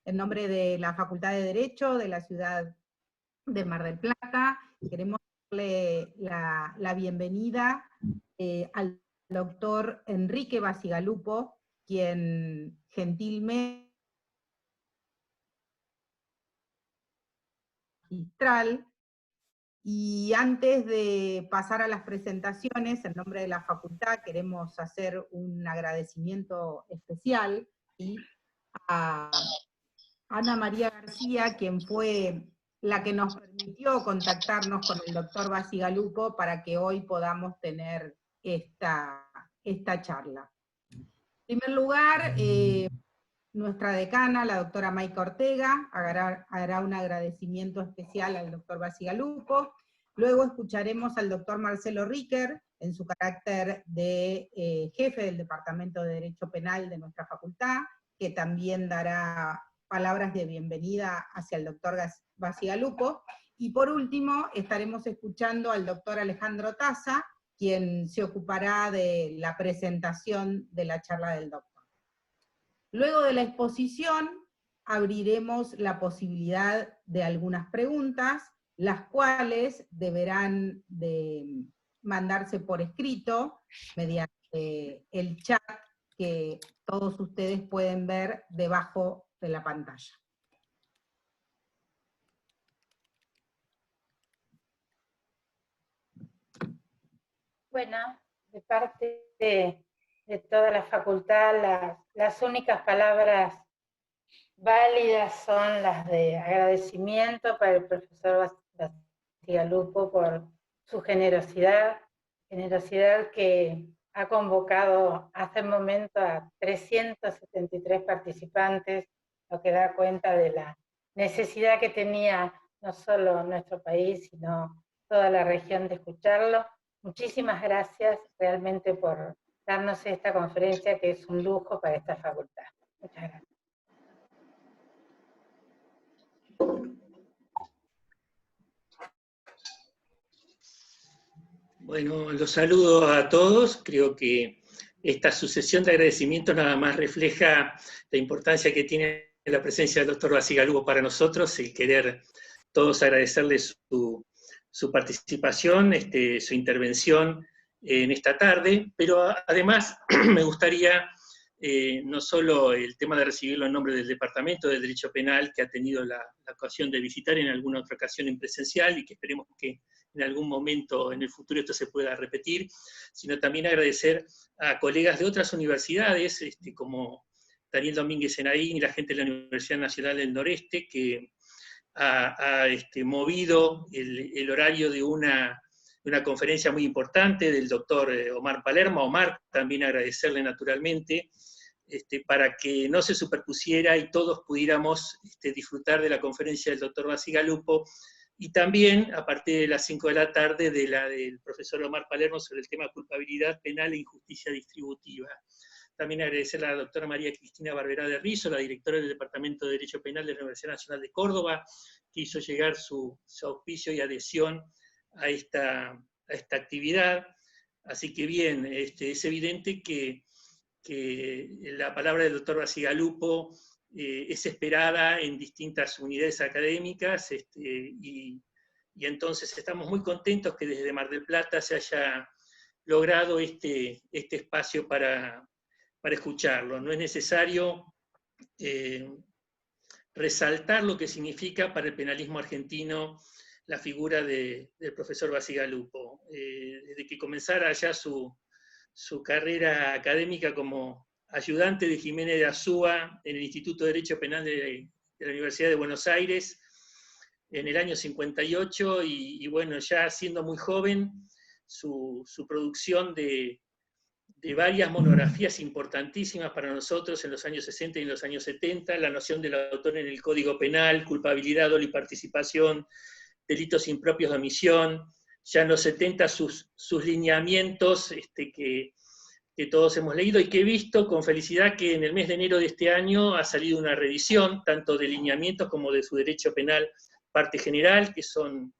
en nombre de la Facultad de Derecho de la ciudad de Mar del Plata, queremos darle la bienvenida al doctor Enrique Bacigalupo, quien gentilmente magistral. Y antes de pasar a las presentaciones, en nombre de la facultad queremos hacer un agradecimiento especial a Ana María García, quien fue la que nos permitió contactarnos con el doctor Bacigalupo para que hoy podamos tener esta charla. En primer lugar, nuestra decana, la doctora Mayca Ortega, hará un agradecimiento especial al doctor Bacigalupo. Luego escucharemos al doctor Marcelo Riquer, en su carácter de jefe del Departamento de Derecho Penal de nuestra facultad, que también dará palabras de bienvenida hacia el doctor Bacigalupo. Y por último, estaremos escuchando al doctor Alejandro Taza, quien se ocupará de la presentación de la charla del doctor. Luego de la exposición, abriremos la posibilidad de algunas preguntas, las cuales deberán de mandarse por escrito mediante el chat que todos ustedes pueden ver debajo de la pantalla. Bueno, de parte de toda la facultad, las únicas palabras válidas son las de agradecimiento para el profesor Bacigalupo por su generosidad que ha convocado hace un momento a 373 participantes, lo que da cuenta de la necesidad que tenía no solo nuestro país, sino toda la región de escucharlo. Muchísimas gracias realmente por darnos esta conferencia que es un lujo para esta facultad. Muchas gracias. Bueno, los saludo a todos. Creo que esta sucesión de agradecimientos nada más refleja la importancia que tiene la presencia del doctor Bacigalupo para nosotros, el querer todos agradecerle su participación, su intervención en esta tarde, pero además me gustaría no solo el tema de recibirlo en nombre del Departamento de Derecho Penal, que ha tenido la ocasión de visitar en alguna otra ocasión en presencial y que esperemos que en algún momento en el futuro esto se pueda repetir, sino también agradecer a colegas de otras universidades, como Daniel Domínguez Enaín y la gente de la Universidad Nacional del Noreste, que ha movido el horario de una conferencia muy importante del doctor Omar Palermo. Omar, también agradecerle naturalmente, para que no se superpusiera y todos pudiéramos disfrutar de la conferencia del doctor Bacigalupo, y también a partir de las 5 de la tarde de la del profesor Omar Palermo sobre el tema culpabilidad penal e injusticia distributiva. También agradecer a la doctora María Cristina Barberá de Rizo, la directora del Departamento de Derecho Penal de la Universidad Nacional de Córdoba, que hizo llegar su auspicio y adhesión a esta actividad. Así que bien, es evidente que la palabra del doctor Bacigalupo es esperada en distintas unidades académicas, y entonces estamos muy contentos que desde Mar del Plata se haya logrado este espacio para escucharlo. No es necesario resaltar lo que significa para el penalismo argentino la figura del profesor Bacigalupo. Desde que comenzara ya su carrera académica como ayudante de Jiménez de Azúa en el Instituto de Derecho Penal de la Universidad de Buenos Aires en el año 58, y bueno, ya siendo muy joven, su producción de varias monografías importantísimas para nosotros en los años 60 y en los años 70, la noción del autor en el Código Penal, culpabilidad, dolo y participación, delitos impropios de omisión, ya en los 70 sus lineamientos que todos hemos leído y que he visto con felicidad que en el mes de enero de este año ha salido una revisión, tanto de lineamientos como de su derecho penal parte general, que son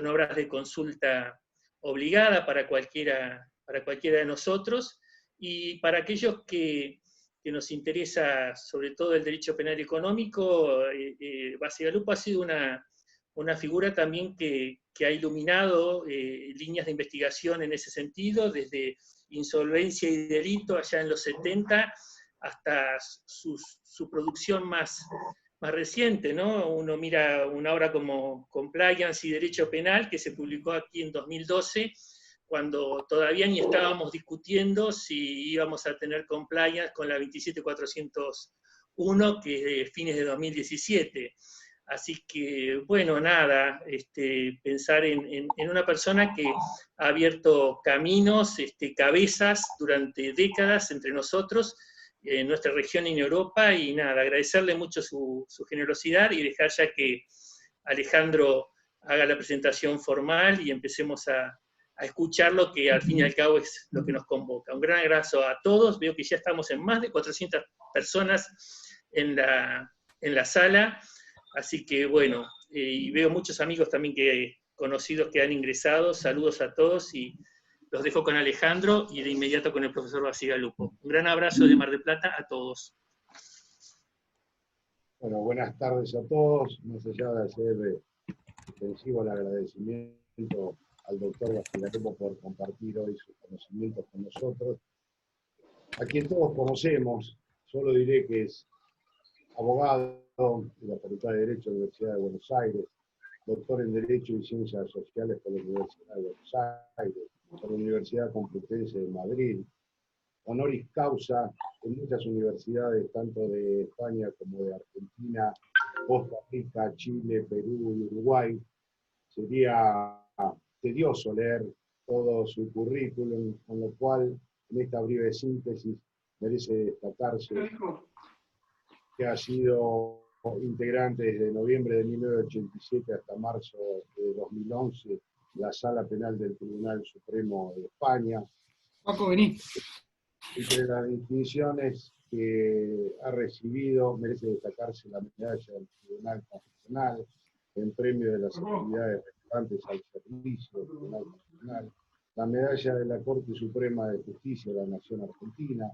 obras de consulta obligada para cualquiera de nosotros, y para aquellos que que nos interesa sobre todo el derecho penal económico, Bacigalupo ha sido una figura también que ha iluminado líneas de investigación en ese sentido, desde insolvencia y delito allá en los 70 hasta su producción más reciente, ¿no? Uno mira una obra como Compliance y Derecho Penal, que se publicó aquí en 2012, cuando todavía ni estábamos discutiendo si íbamos a tener compliance con la 27401, que es de fines de 2017. Así que, bueno, nada, pensar en una persona que ha abierto caminos, cabezas durante décadas entre nosotros, en nuestra región y en Europa, y nada, agradecerle mucho su generosidad y dejar ya que Alejandro haga la presentación formal y empecemos a escuchar lo que al fin y al cabo es lo que nos convoca. Un gran abrazo a todos, veo que ya estamos en más de 400 personas en la sala, así que bueno, y veo muchos amigos también conocidos que han ingresado, saludos a todos y los dejo con Alejandro y de inmediato con el profesor Bacigalupo. Un gran abrazo de Mar del Plata a todos. Bueno, buenas tardes a todos, más allá de hacer extensivo el agradecimiento al doctor Bacigalupo por compartir hoy sus conocimientos con nosotros, a quien todos conocemos. Solo diré que es abogado de la Facultad de Derecho de la Universidad de Buenos Aires, doctor en Derecho y Ciencias Sociales por la Universidad de Buenos Aires, por la Universidad Complutense de Madrid, honoris causa en muchas universidades, tanto de España como de Argentina, Costa Rica, Chile, Perú y Uruguay. Sería tedioso leer todo su currículum, con lo cual, en esta breve síntesis, merece destacarse que ha sido integrante desde noviembre de 1987 hasta marzo de 2011 la Sala Penal del Tribunal Supremo de España. Paco, vení. Entre las distinciones que ha recibido, merece destacarse la medalla del Tribunal Constitucional, en premio de las actividades relevantes al servicio del Tribunal Constitucional, la medalla de la Corte Suprema de Justicia de la Nación Argentina,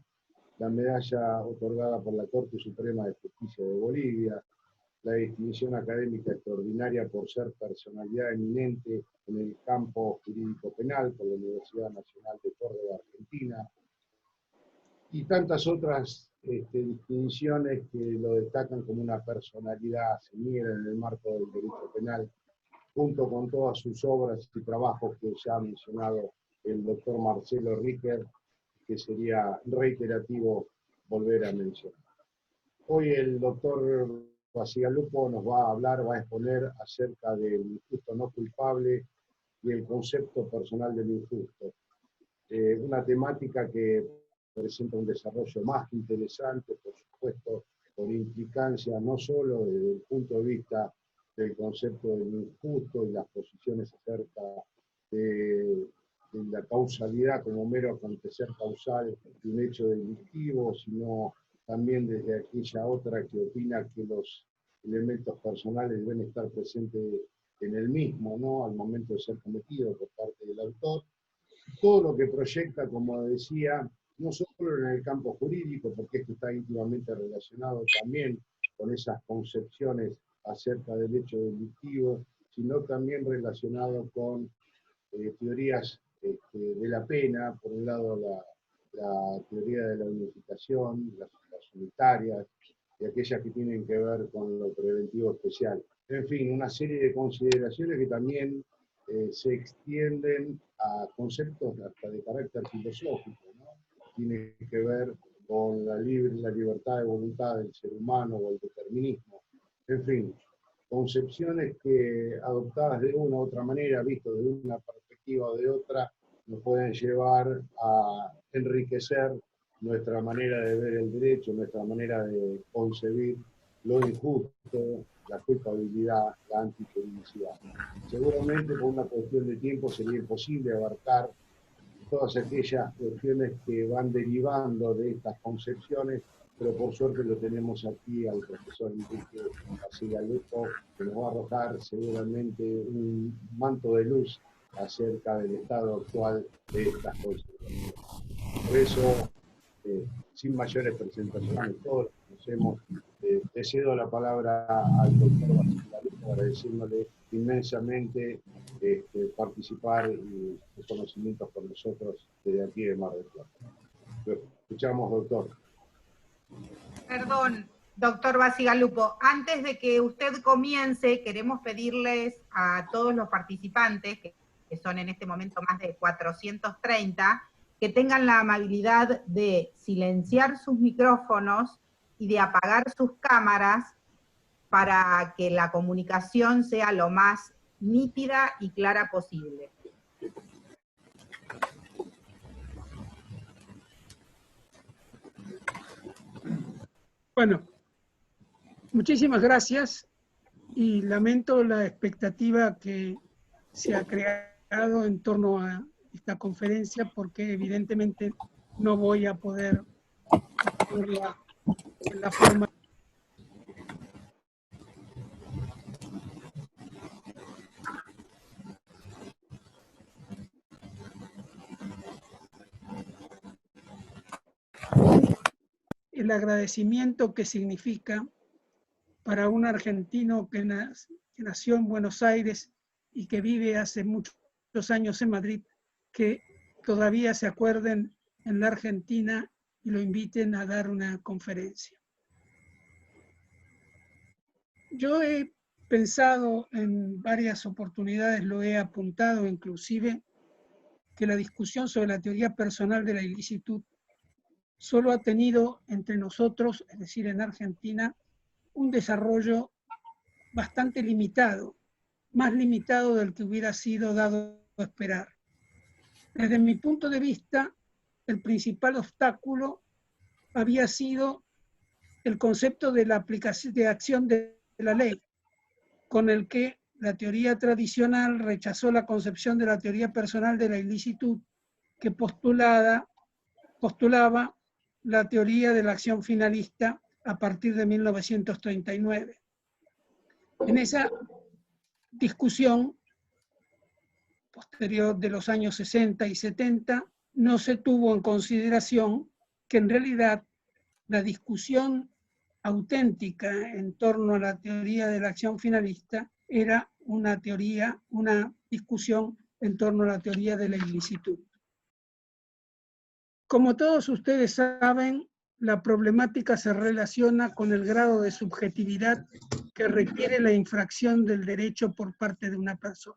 la medalla otorgada por la Corte Suprema de Justicia de Bolivia, la distinción académica extraordinaria por ser personalidad eminente en el campo jurídico penal por la Universidad Nacional de Córdoba, Argentina, y tantas otras distinciones que lo destacan como una personalidad señera en el marco del derecho penal, junto con todas sus obras y trabajos que ya ha mencionado el doctor Marcelo Riquer, que sería reiterativo volver a mencionar. Hoy el doctor Bacigalupo nos va a hablar, va a exponer acerca del injusto no culpable y el concepto personal del injusto. Una temática que presenta un desarrollo más que interesante, por supuesto, con implicancia no solo desde el punto de vista del concepto del injusto y las posiciones acerca de la causalidad como mero acontecer causal de un hecho delictivo, sino también desde aquella otra que opina que los elementos personales deben estar presentes en el mismo, ¿no?, al momento de ser cometido por parte del autor. Todo lo que proyecta, como decía, no solo en el campo jurídico, porque esto está íntimamente relacionado también con esas concepciones acerca del hecho delictivo, sino también relacionado con teorías de la pena, por un lado la teoría de la unificación, las unitarias, y aquellas que tienen que ver con lo preventivo especial. En fin, una serie de consideraciones que también se extienden a conceptos hasta de carácter filosófico, ¿no? Tiene que ver con la libertad de voluntad del ser humano o el determinismo. En fin, concepciones que adoptadas de una u otra manera, visto de una perspectiva o de otra, nos pueden llevar a enriquecer nuestra manera de ver el derecho, nuestra manera de concebir lo injusto, la culpabilidad, la antijuridicidad. Seguramente por una cuestión de tiempo sería imposible abarcar todas aquellas cuestiones que van derivando de estas concepciones, pero por suerte lo tenemos aquí al profesor Enrique Bacigalupo, que nos va a arrojar seguramente un manto de luz acerca del estado actual de estas concepciones. Por eso, sin mayores presentaciones, todos los conocemos. Le cedo la palabra al doctor Basilio Lupo, agradeciéndole inmensamente participar y sus conocimientos con nosotros desde aquí de Mar del Plata. Lo escuchamos, doctor. Perdón, doctor Bacigalupo, antes de que usted comience, queremos pedirles a todos los participantes, que son en este momento más de 430, que tengan la amabilidad de silenciar sus micrófonos y de apagar sus cámaras para que la comunicación sea lo más nítida y clara posible. Bueno, muchísimas gracias y lamento la expectativa que se ha creado en torno a esta conferencia porque evidentemente no voy a poder hacerla en la forma. El agradecimiento que significa para un argentino que nació en Buenos Aires y que vive hace muchos años en Madrid, que todavía se acuerden en la Argentina y lo inviten a dar una conferencia. Yo he pensado en varias oportunidades, lo he apuntado inclusive, que la discusión sobre la teoría personal de la ilicitud solo ha tenido entre nosotros, es decir, en Argentina, un desarrollo bastante limitado, más limitado del que hubiera sido dado a esperar. Desde mi punto de vista, el principal obstáculo había sido el concepto de la aplicación de acción de la ley, con el que la teoría tradicional rechazó la concepción de la teoría personal de la ilicitud que postulaba la teoría de la acción finalista a partir de 1939. En esa discusión posterior de los años 60 y 70 no se tuvo en consideración que en realidad la discusión auténtica en torno a la teoría de la acción finalista era una discusión en torno a la teoría de la ilicitud. Como todos ustedes saben, la problemática se relaciona con el grado de subjetividad que requiere la infracción del derecho por parte de una persona.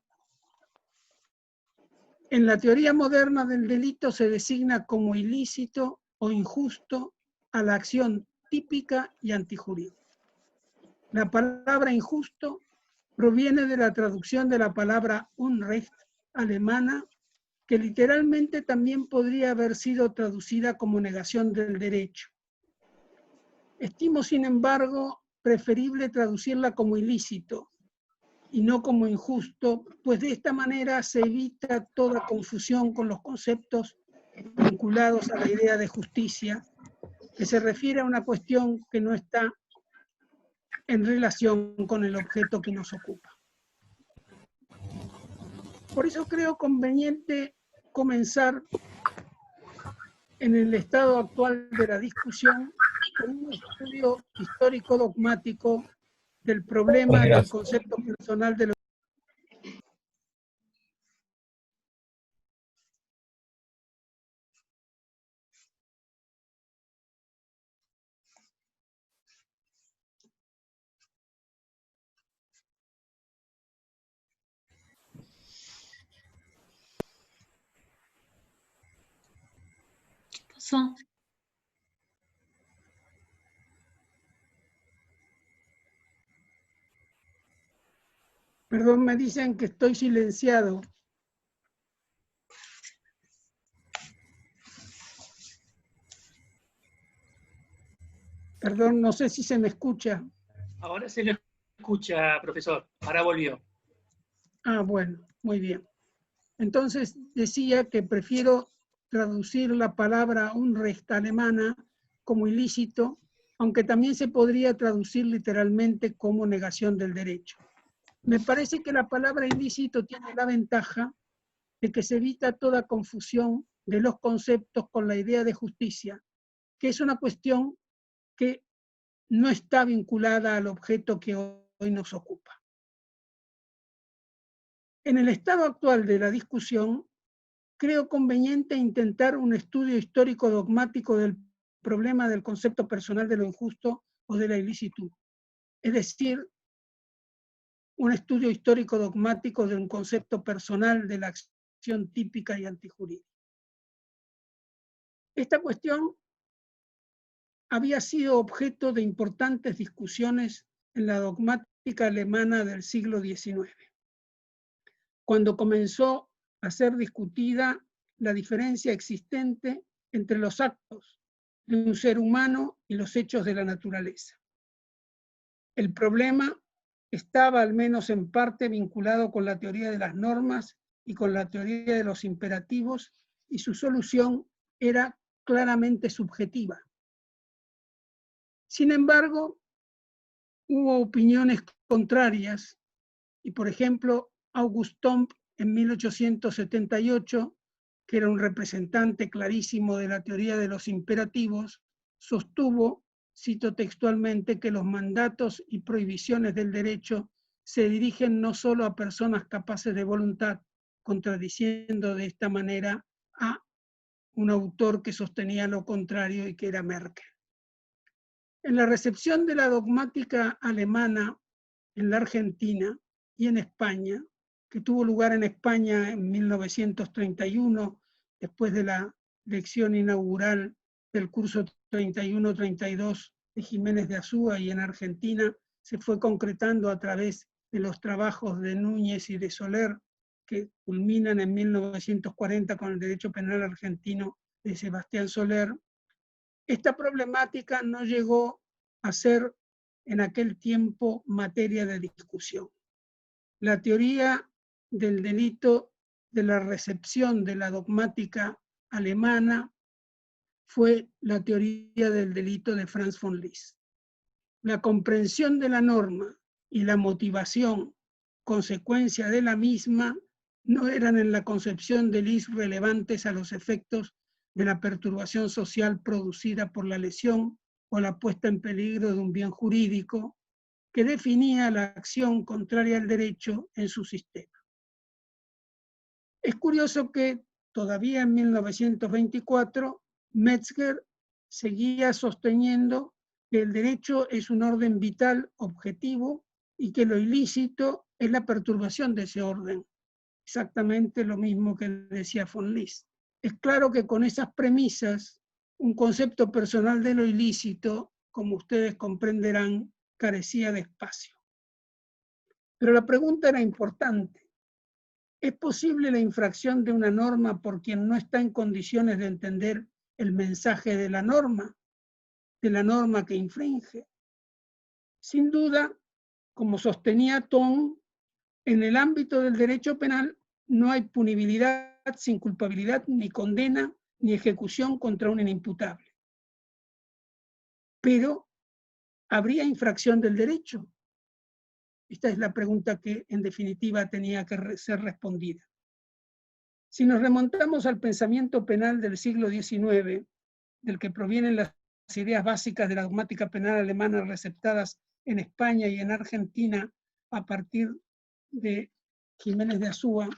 En la teoría moderna del delito se designa como ilícito o injusto a la acción típica y antijurídica. La palabra injusto proviene de la traducción de la palabra Unrecht alemana, que literalmente también podría haber sido traducida como negación del derecho. Estimo, sin embargo, preferible traducirla como ilícito y no como injusto, pues de esta manera se evita toda confusión con los conceptos vinculados a la idea de justicia, que se refiere a una cuestión que no está en relación con el objeto que nos ocupa. Por eso creo conveniente comenzar en el estado actual de la discusión con un estudio histórico dogmático del problema del concepto personal de los. Perdón, me dicen que estoy silenciado. Perdón, no sé si se me escucha. Ahora se lo escucha, profesor. Ahora volvió. Ah, bueno, muy bien. Entonces decía que prefiero traducir la palabra Unrecht alemana como ilícito, aunque también se podría traducir literalmente como negación del derecho. Me parece que la palabra ilícito tiene la ventaja de que se evita toda confusión de los conceptos con la idea de justicia, que es una cuestión que no está vinculada al objeto que hoy nos ocupa. En el estado actual de la discusión, creo conveniente intentar un estudio histórico dogmático del problema del concepto personal de lo injusto o de la ilicitud. Es decir, un estudio histórico dogmático de un concepto personal de la acción típica y antijurídica. Esta cuestión había sido objeto de importantes discusiones en la dogmática alemana del siglo XIX, cuando comenzó a ser discutida la diferencia existente entre los actos de un ser humano y los hechos de la naturaleza. El problema estaba al menos en parte vinculado con la teoría de las normas y con la teoría de los imperativos, y su solución era claramente subjetiva. Sin embargo, hubo opiniones contrarias, y por ejemplo, August Comte en 1878, que era un representante clarísimo de la teoría de los imperativos, sostuvo, cito textualmente, que los mandatos y prohibiciones del derecho se dirigen no solo a personas capaces de voluntad, contradiciendo de esta manera a un autor que sostenía lo contrario y que era Merkel. En la recepción de la dogmática alemana en la Argentina y en España, que tuvo lugar en España en 1931, después de la lección inaugural del curso 31-32 de Jiménez de Azúa, y en Argentina se fue concretando a través de los trabajos de Núñez y de Soler, que culminan en 1940 con el derecho penal argentino de Sebastián Soler. Esta problemática no llegó a ser en aquel tiempo materia de discusión. La teoría del delito de la recepción de la dogmática alemana fue la teoría del delito de Franz von Liszt. La comprensión de la norma y la motivación, consecuencia de la misma, no eran en la concepción de Liszt relevantes a los efectos de la perturbación social producida por la lesión o la puesta en peligro de un bien jurídico, que definía la acción contraria al derecho en su sistema. Es curioso que todavía en 1924 Metzger seguía sosteniendo que el derecho es un orden vital objetivo y que lo ilícito es la perturbación de ese orden. Exactamente lo mismo que decía von Liszt. Es claro que con esas premisas, un concepto personal de lo ilícito, como ustedes comprenderán, carecía de espacio. Pero la pregunta era importante. ¿Es posible la infracción de una norma por quien no está en condiciones de entender el mensaje de la norma que infringe? Sin duda, como sostenía Thom, en el ámbito del derecho penal no hay punibilidad sin culpabilidad, ni condena, ni ejecución contra un inimputable. Pero, ¿habría infracción del derecho? Esta es la pregunta que, en definitiva, tenía que ser respondida. Si nos remontamos al pensamiento penal del siglo XIX, del que provienen las ideas básicas de la dogmática penal alemana receptadas en España y en Argentina a partir de Jiménez de Azúa,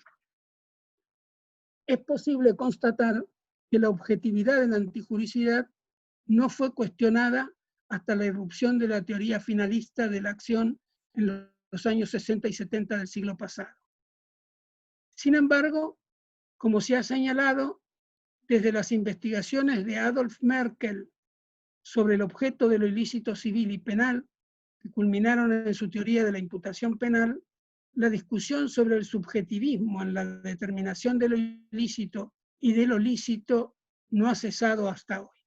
es posible constatar que la objetividad de la antijuricidad no fue cuestionada hasta la irrupción de la teoría finalista de la acción en los años 60 y 70 del siglo pasado. Sin embargo, como se ha señalado, desde las investigaciones de Adolf Merkel sobre el objeto de lo ilícito civil y penal, que culminaron en su teoría de la imputación penal, la discusión sobre el subjetivismo en la determinación de lo ilícito y de lo lícito no ha cesado hasta hoy.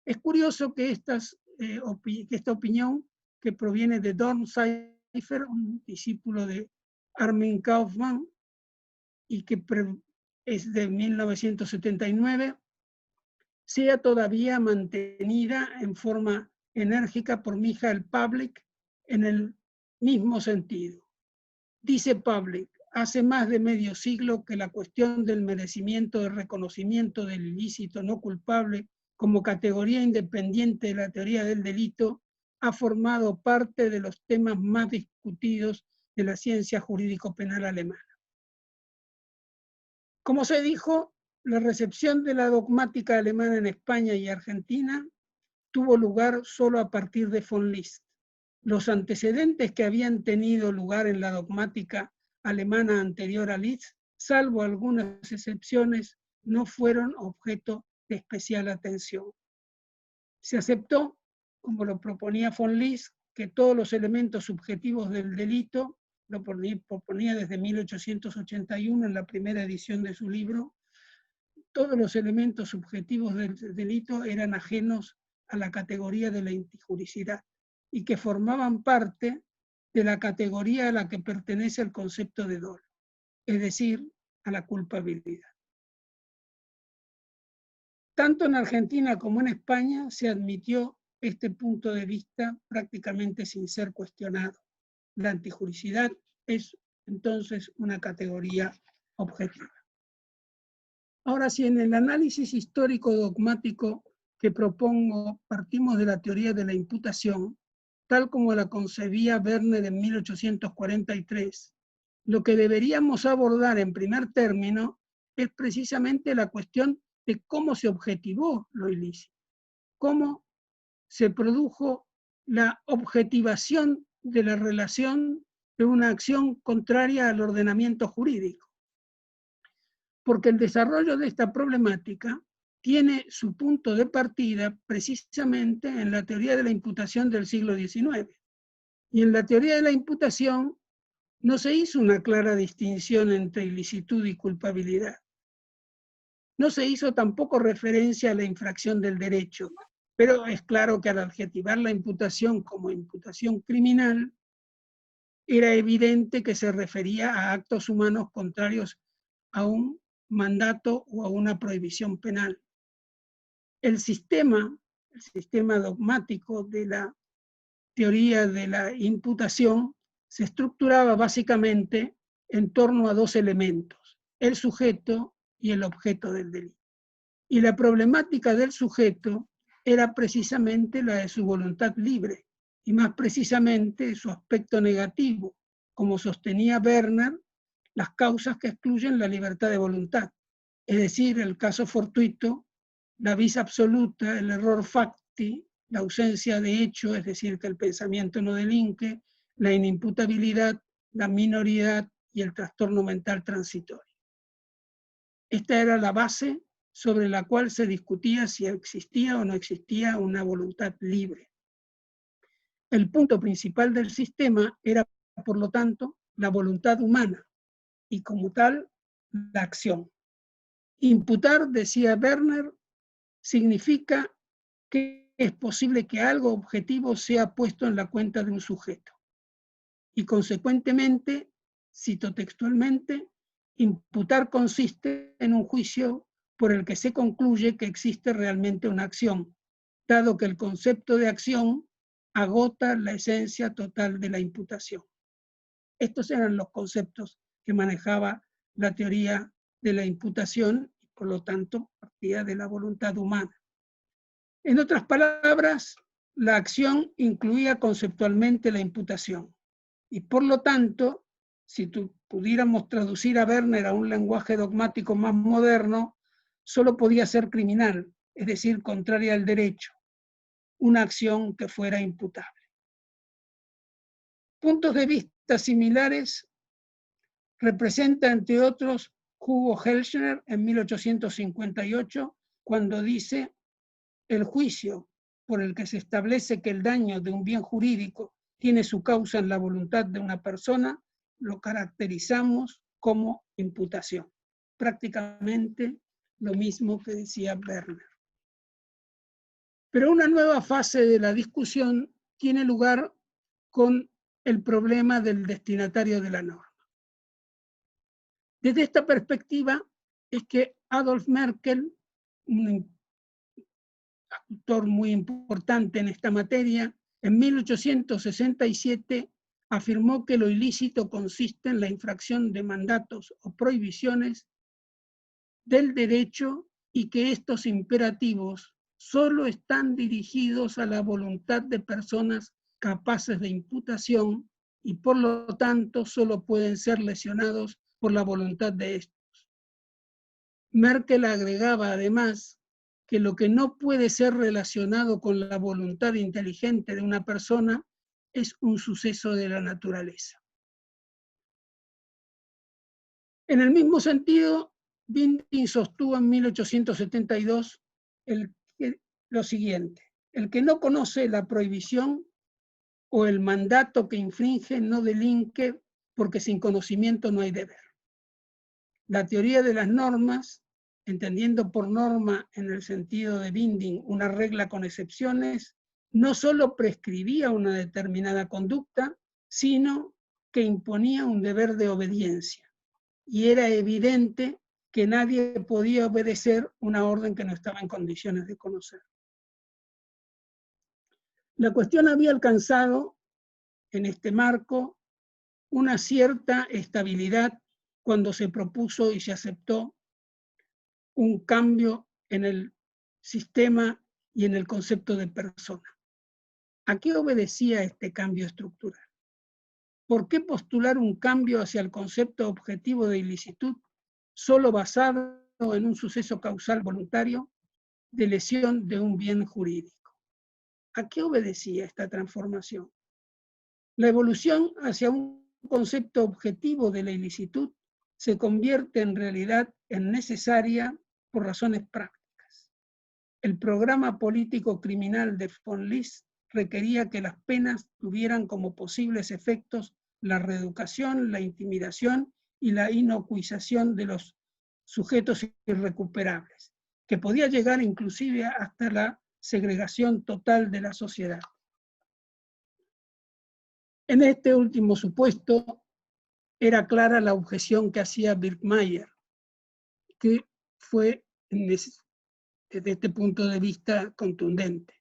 Es curioso que esta opinión, que proviene de Dornsifer, un discípulo de Armin Kaufmann, y que es de 1979, sea todavía mantenida en forma enérgica por Michael Pavlik en el mismo sentido. Dice Pavlik, hace más de medio siglo que la cuestión del merecimiento de reconocimiento del ilícito no culpable como categoría independiente de la teoría del delito, ha formado parte de los temas más discutidos de la ciencia jurídico-penal alemana. Como se dijo, la recepción de la dogmática alemana en España y Argentina tuvo lugar solo a partir de von List. Los antecedentes que habían tenido lugar en la dogmática alemana anterior a List, salvo algunas excepciones, no fueron objeto de especial atención. Se aceptó, como lo proponía von List, que todos los elementos subjetivos del delito, lo proponía desde 1881 en la primera edición de su libro, todos los elementos subjetivos del delito eran ajenos a la categoría de la intijuricidad y que formaban parte de la categoría a la que pertenece el concepto de dolo, es decir, a la culpabilidad. Tanto en Argentina como en España se admitió este punto de vista prácticamente sin ser cuestionado. La antijuricidad es entonces una categoría objetiva. Ahora, si en el análisis histórico dogmático que propongo partimos de la teoría de la imputación, tal como la concebía Werner en 1843, lo que deberíamos abordar en primer término es precisamente la cuestión de cómo se objetivó lo ilícito, cómo se produjo la objetivación de la relación de una acción contraria al ordenamiento jurídico. Porque el desarrollo de esta problemática tiene su punto de partida precisamente en la teoría de la imputación del siglo XIX. Y en la teoría de la imputación no se hizo una clara distinción entre ilicitud y culpabilidad. No se hizo tampoco referencia a la infracción del derecho, pero es claro que al adjetivar la imputación como imputación criminal, era evidente que se refería a actos humanos contrarios a un mandato o a una prohibición penal. El sistema dogmático de la teoría de la imputación se estructuraba básicamente en torno a dos elementos, el sujeto y el objeto del delito. Y la problemática del sujeto era precisamente la de su voluntad libre, y más precisamente su aspecto negativo, como sostenía Werner, las causas que excluyen la libertad de voluntad, es decir, el caso fortuito, la vis absoluta, el error facti, la ausencia de hecho, es decir, que el pensamiento no delinque, la inimputabilidad, la minoridad y el trastorno mental transitorio. Esta era la base sobre la cual se discutía si existía o no existía una voluntad libre. El punto principal del sistema era, por lo tanto, la voluntad humana y como tal, la acción. Imputar, decía Werner, significa que es posible que algo objetivo sea puesto en la cuenta de un sujeto. Y consecuentemente, cito textualmente, imputar consiste en un juicio por el que se concluye que existe realmente una acción, dado que el concepto de acción agota la esencia total de la imputación. Estos eran los conceptos que manejaba la teoría de la imputación y por lo tanto partía de la voluntad humana. En otras palabras, la acción incluía conceptualmente la imputación y por lo tanto, si pudiéramos traducir a Werner a un lenguaje dogmático más moderno, solo podía ser criminal, es decir, contraria al derecho, una acción que fuera imputable. Puntos de vista similares representa, entre otros, Hugo Helschner en 1858, cuando dice: el juicio por el que se establece que el daño de un bien jurídico tiene su causa en la voluntad de una persona, lo caracterizamos como imputación. Prácticamente lo mismo que decía Werner. Pero una nueva fase de la discusión tiene lugar con el problema del destinatario de la norma. Desde esta perspectiva es que Adolf Merkel, un autor muy importante en esta materia, en 1867 afirmó que lo ilícito consiste en la infracción de mandatos o prohibiciones del derecho y que estos imperativos solo están dirigidos a la voluntad de personas capaces de imputación y por lo tanto solo pueden ser lesionados por la voluntad de estos. Merkel agregaba además que lo que no puede ser relacionado con la voluntad inteligente de una persona es un suceso de la naturaleza. En el mismo sentido, Winding sostuvo en 1872 lo siguiente: el que no conoce la prohibición o el mandato que infringe no delinque, porque sin conocimiento no hay deber. La teoría de las normas, entendiendo por norma en el sentido de Winding una regla con excepciones, no solo prescribía una determinada conducta, sino que imponía un deber de obediencia. Y era evidente que nadie podía obedecer una orden que no estaba en condiciones de conocer. La cuestión había alcanzado, en este marco, una cierta estabilidad cuando se propuso y se aceptó un cambio en el sistema y en el concepto de persona. ¿A qué obedecía este cambio estructural? ¿Por qué postular un cambio hacia el concepto objetivo de ilicitud solo basado en un suceso causal voluntario de lesión de un bien jurídico? ¿A qué obedecía esta transformación? La evolución hacia un concepto objetivo de la ilicitud se convierte en realidad en necesaria por razones prácticas. El programa político criminal de von List requería que las penas tuvieran como posibles efectos la reeducación, la intimidación y la inocuización de los sujetos irrecuperables, que podía llegar inclusive hasta la segregación total de la sociedad. En este último supuesto era clara la objeción que hacía Birkmayer, que fue desde este punto de vista contundente.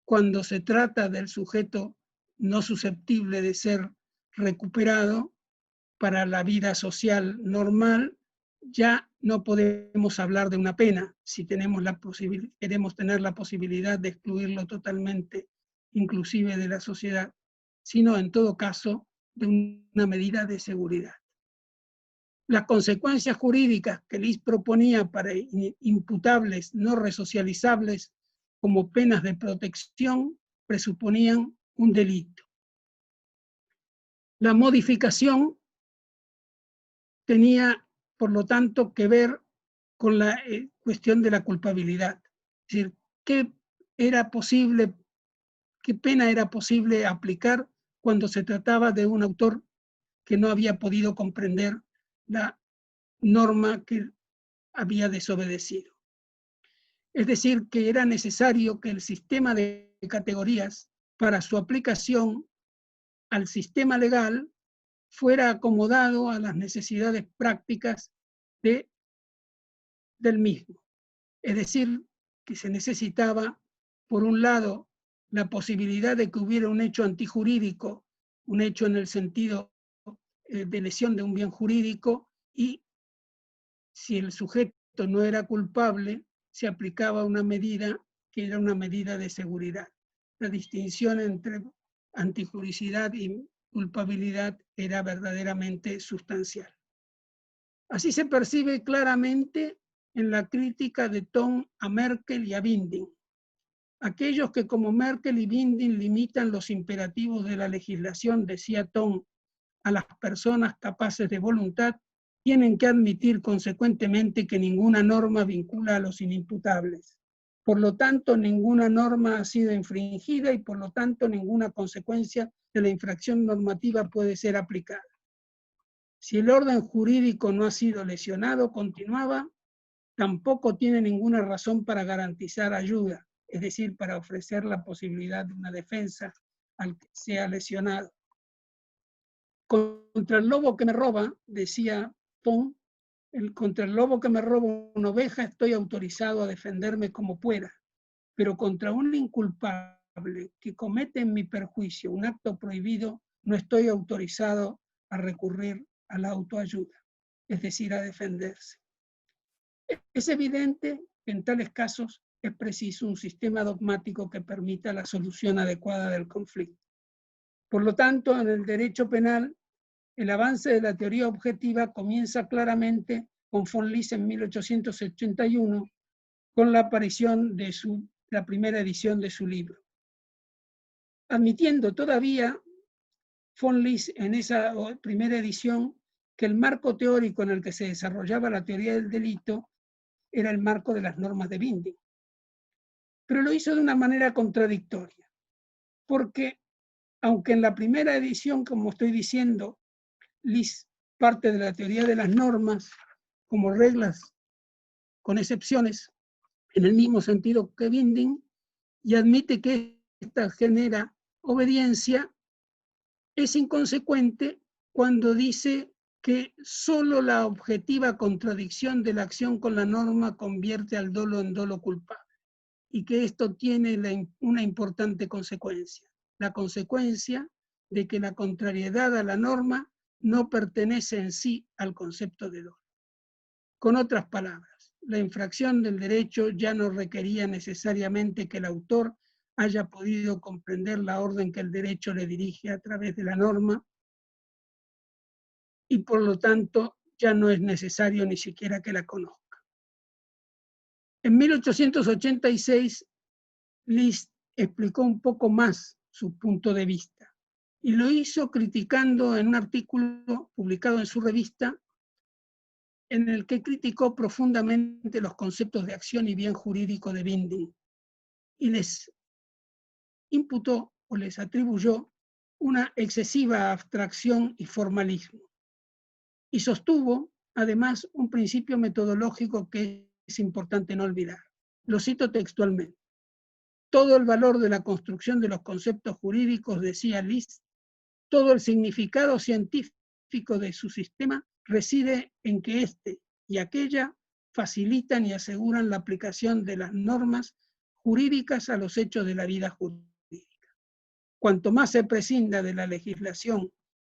Cuando se trata del sujeto no susceptible de ser recuperado para la vida social normal, ya no podemos hablar de una pena si queremos tener la posibilidad de excluirlo totalmente, inclusive de la sociedad, sino en todo caso de una medida de seguridad. Las consecuencias jurídicas que List proponía para imputables no resocializables como penas de protección presuponían un delito. La modificación tenía, por lo tanto, que ver con la cuestión de la culpabilidad. Es decir, ¿qué pena era posible aplicar cuando se trataba de un autor que no había podido comprender la norma que había desobedecido? Es decir, que era necesario que el sistema de categorías para su aplicación al sistema legal fuera acomodado a las necesidades prácticas del mismo. Es decir, que se necesitaba, por un lado, la posibilidad de que hubiera un hecho antijurídico, un hecho en el sentido de lesión de un bien jurídico, y si el sujeto no era culpable, se aplicaba una medida que era una medida de seguridad. La distinción entre antijuricidad y culpabilidad era verdaderamente sustancial. Así se percibe claramente en la crítica de Thom a Merkel y a Winding. Aquellos que como Merkel y Winding limitan los imperativos de la legislación, decía Thom, a las personas capaces de voluntad, tienen que admitir consecuentemente que ninguna norma vincula a los inimputables. Por lo tanto, ninguna norma ha sido infringida y por lo tanto ninguna consecuencia de la infracción normativa puede ser aplicada. Si el orden jurídico no ha sido lesionado, continuaba, tampoco tiene ninguna razón para garantizar ayuda, es decir, para ofrecer la posibilidad de una defensa al que sea lesionado. Contra el lobo que me roba, decía Thom, contra el lobo que me roba una oveja estoy autorizado a defenderme como pueda, pero contra un inculpable que comete en mi perjuicio un acto prohibido, no estoy autorizado a recurrir a la autoayuda, es decir, a defenderse. Es evidente que en tales casos es preciso un sistema dogmático que permita la solución adecuada del conflicto. Por lo tanto, en el derecho penal, el avance de la teoría objetiva comienza claramente con von List en 1881, con la aparición de la primera edición de su libro. Admitiendo todavía von List en esa primera edición que el marco teórico en el que se desarrollaba la teoría del delito era el marco de las normas de Binding. Pero lo hizo de una manera contradictoria, porque aunque en la primera edición, como estoy diciendo, List parte de la teoría de las normas como reglas con excepciones, en el mismo sentido que Binding, y admite que esta genera obediencia, es inconsecuente cuando dice que solo la objetiva contradicción de la acción con la norma convierte al dolo en dolo culpable, y que esto tiene una importante consecuencia, la consecuencia de que la contrariedad a la norma no pertenece en sí al concepto de dolo. Con otras palabras, la infracción del derecho ya no requería necesariamente que el autor haya podido comprender la orden que el derecho le dirige a través de la norma, y por lo tanto ya no es necesario ni siquiera que la conozca. En 1886, List explicó un poco más su punto de vista y lo hizo criticando en un artículo publicado en su revista en el que criticó profundamente los conceptos de acción y bien jurídico de Binding y les imputó o les atribuyó una excesiva abstracción y formalismo. Y sostuvo, además, un principio metodológico que es importante no olvidar. Lo cito textualmente. Todo el valor de la construcción de los conceptos jurídicos, decía List, todo el significado científico de su sistema reside en que éste y aquella facilitan y aseguran la aplicación de las normas jurídicas a los hechos de la vida jurídica. Cuanto más se prescinda de la legislación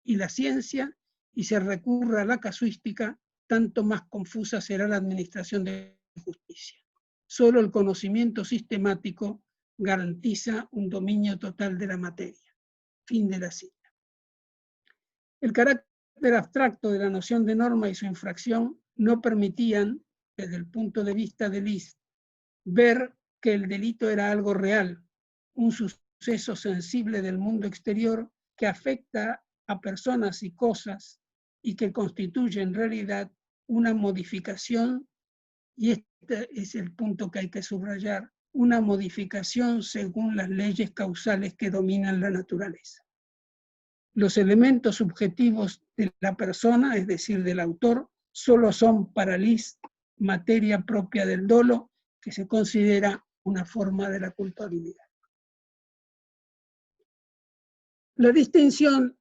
y la ciencia y se recurra a la casuística, tanto más confusa será la administración de justicia. Solo el conocimiento sistemático garantiza un dominio total de la materia. Fin de la cita. El carácter abstracto de la noción de norma y su infracción no permitían, desde el punto de vista de List, ver que el delito era algo real, un suceso sensible del mundo exterior que afecta a personas y cosas y que constituye en realidad una modificación, y este es el punto que hay que subrayar, una modificación según las leyes causales que dominan la naturaleza. Los elementos subjetivos de la persona, es decir, del autor, solo son para List materia propia del dolo, que se considera una forma de la culpabilidad. La distinción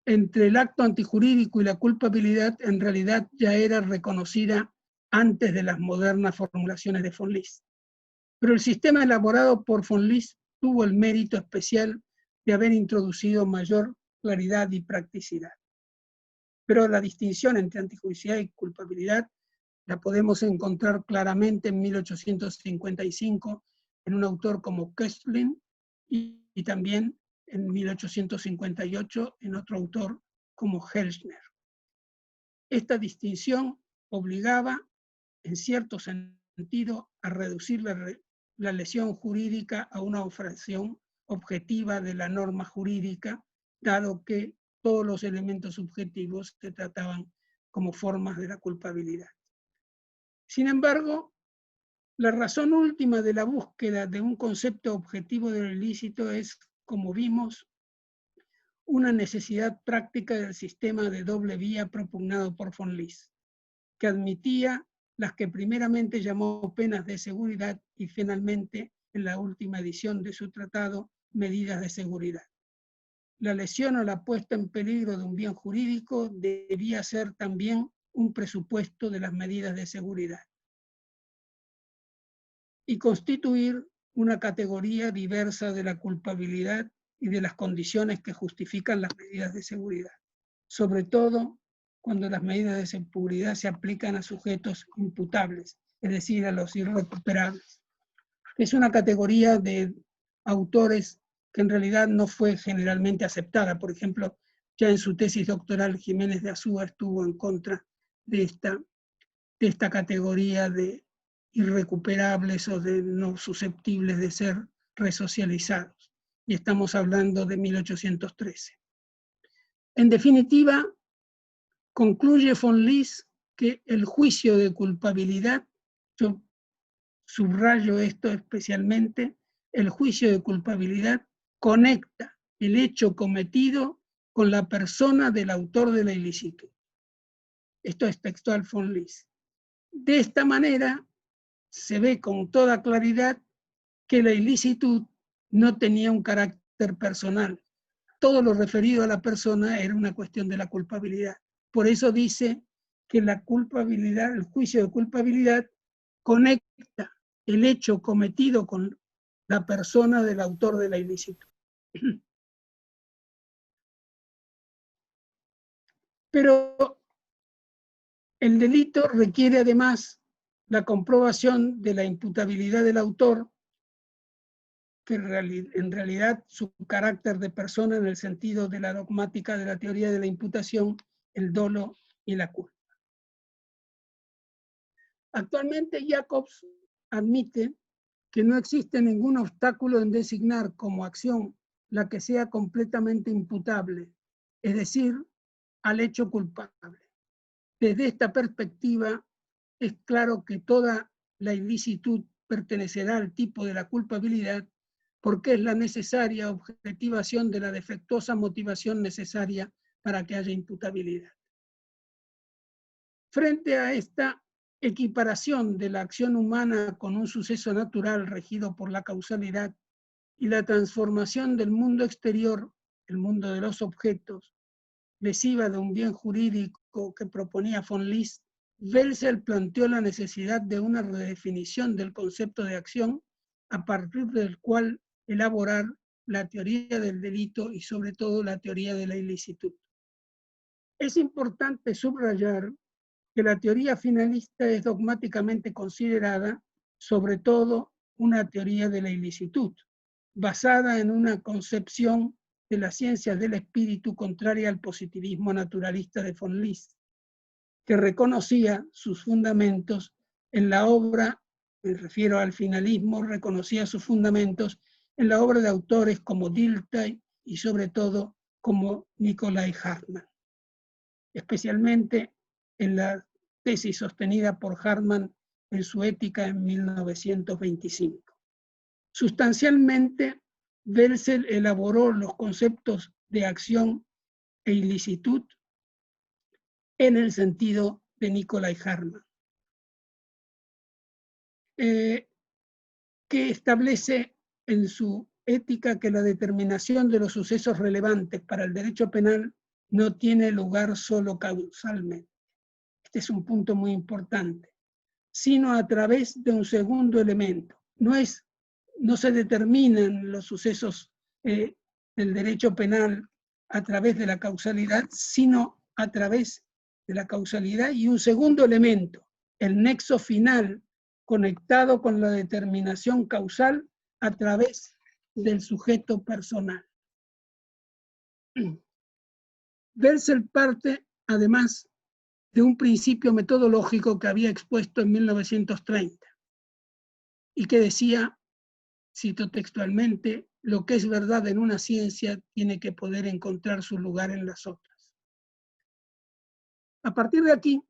entre el acto antijurídico y la culpabilidad en realidad ya era reconocida antes de las modernas formulaciones de von List. Pero el sistema elaborado por von List tuvo el mérito especial de haber introducido mayor claridad y practicidad. Pero la distinción entre antijuricidad y culpabilidad la podemos encontrar claramente en 1855 en un autor como Köstlin y también en 1858 en otro autor como Helschner. Esta distinción obligaba, en cierto sentido, a reducir la lesión jurídica a una infracción objetiva de la norma jurídica, dado que todos los elementos subjetivos se trataban como formas de la culpabilidad. Sin embargo, la razón última de la búsqueda de un concepto objetivo del ilícito es, como vimos, una necesidad práctica del sistema de doble vía propugnado por von List, que admitía las que primeramente llamó penas de seguridad y finalmente, en la última edición de su tratado, medidas de seguridad. La lesión o la puesta en peligro de un bien jurídico debía ser también un presupuesto de las medidas de seguridad y constituir una categoría diversa de la culpabilidad y de las condiciones que justifican las medidas de seguridad, sobre todo cuando las medidas de seguridad se aplican a sujetos imputables, es decir, a los irrecuperables. que es una categoría de autores que en realidad no fue generalmente aceptada. Por ejemplo, ya en su tesis doctoral, Jiménez de Azúa estuvo en contra de esta categoría de irrecuperables o de no susceptibles de ser resocializados. Y estamos hablando de 1813. En definitiva, concluye von Lis que el juicio de culpabilidad, yo subrayo esto especialmente, el juicio de culpabilidad conecta el hecho cometido con la persona del autor de la ilicitud. Esto es textual von Lis. De esta manera se ve con toda claridad que la ilicitud no tenía un carácter personal. Todo lo referido a la persona era una cuestión de la culpabilidad. Por eso dice que la culpabilidad, el juicio de culpabilidad, conecta el hecho cometido con la persona del autor de la ilicitud. Pero el delito requiere además la comprobación de la imputabilidad del autor, que en realidad su carácter de persona en el sentido de la dogmática de la teoría de la imputación, el dolo y la culpa. Actualmente Jacobs admite que no existe ningún obstáculo en designar como acción la que sea completamente imputable, es decir, al hecho culpable. Desde esta perspectiva, es claro que toda la ilicitud pertenecerá al tipo de la culpabilidad porque es la necesaria objetivación de la defectuosa motivación necesaria para que haya imputabilidad. Frente a esta equiparación de la acción humana con un suceso natural regido por la causalidad y la transformación del mundo exterior, el mundo de los objetos, lesiva de un bien jurídico que proponía von Lis, Welsel planteó la necesidad de una redefinición del concepto de acción a partir del cual elaborar la teoría del delito y sobre todo la teoría de la ilicitud. Es importante subrayar que la teoría finalista es dogmáticamente considerada sobre todo una teoría de la ilicitud, basada en una concepción de la ciencia del espíritu contraria al positivismo naturalista de von Lis, que reconocía sus fundamentos en la obra, me refiero al finalismo, reconocía sus fundamentos en la obra de autores como Dilthey y sobre todo como Nicolai Hartmann, especialmente en la tesis sostenida por Hartmann en su Ética en 1925. Sustancialmente, Welsel elaboró los conceptos de acción e ilicitud en el sentido de Nicolai Hartmann, que establece en su Ética que la determinación de los sucesos relevantes para el derecho penal no tiene lugar solo causalmente. Este es un punto muy importante, sino a través de un segundo elemento. No se determinan los sucesos del derecho penal a través de la causalidad, sino a través de la causalidad y un segundo elemento, el nexo final conectado con la determinación causal a través del sujeto personal. Welsel parte, además, de un principio metodológico que había expuesto en 1930 y que decía, cito textualmente, lo que es verdad en una ciencia tiene que poder encontrar su lugar en las otras. A partir de aquí,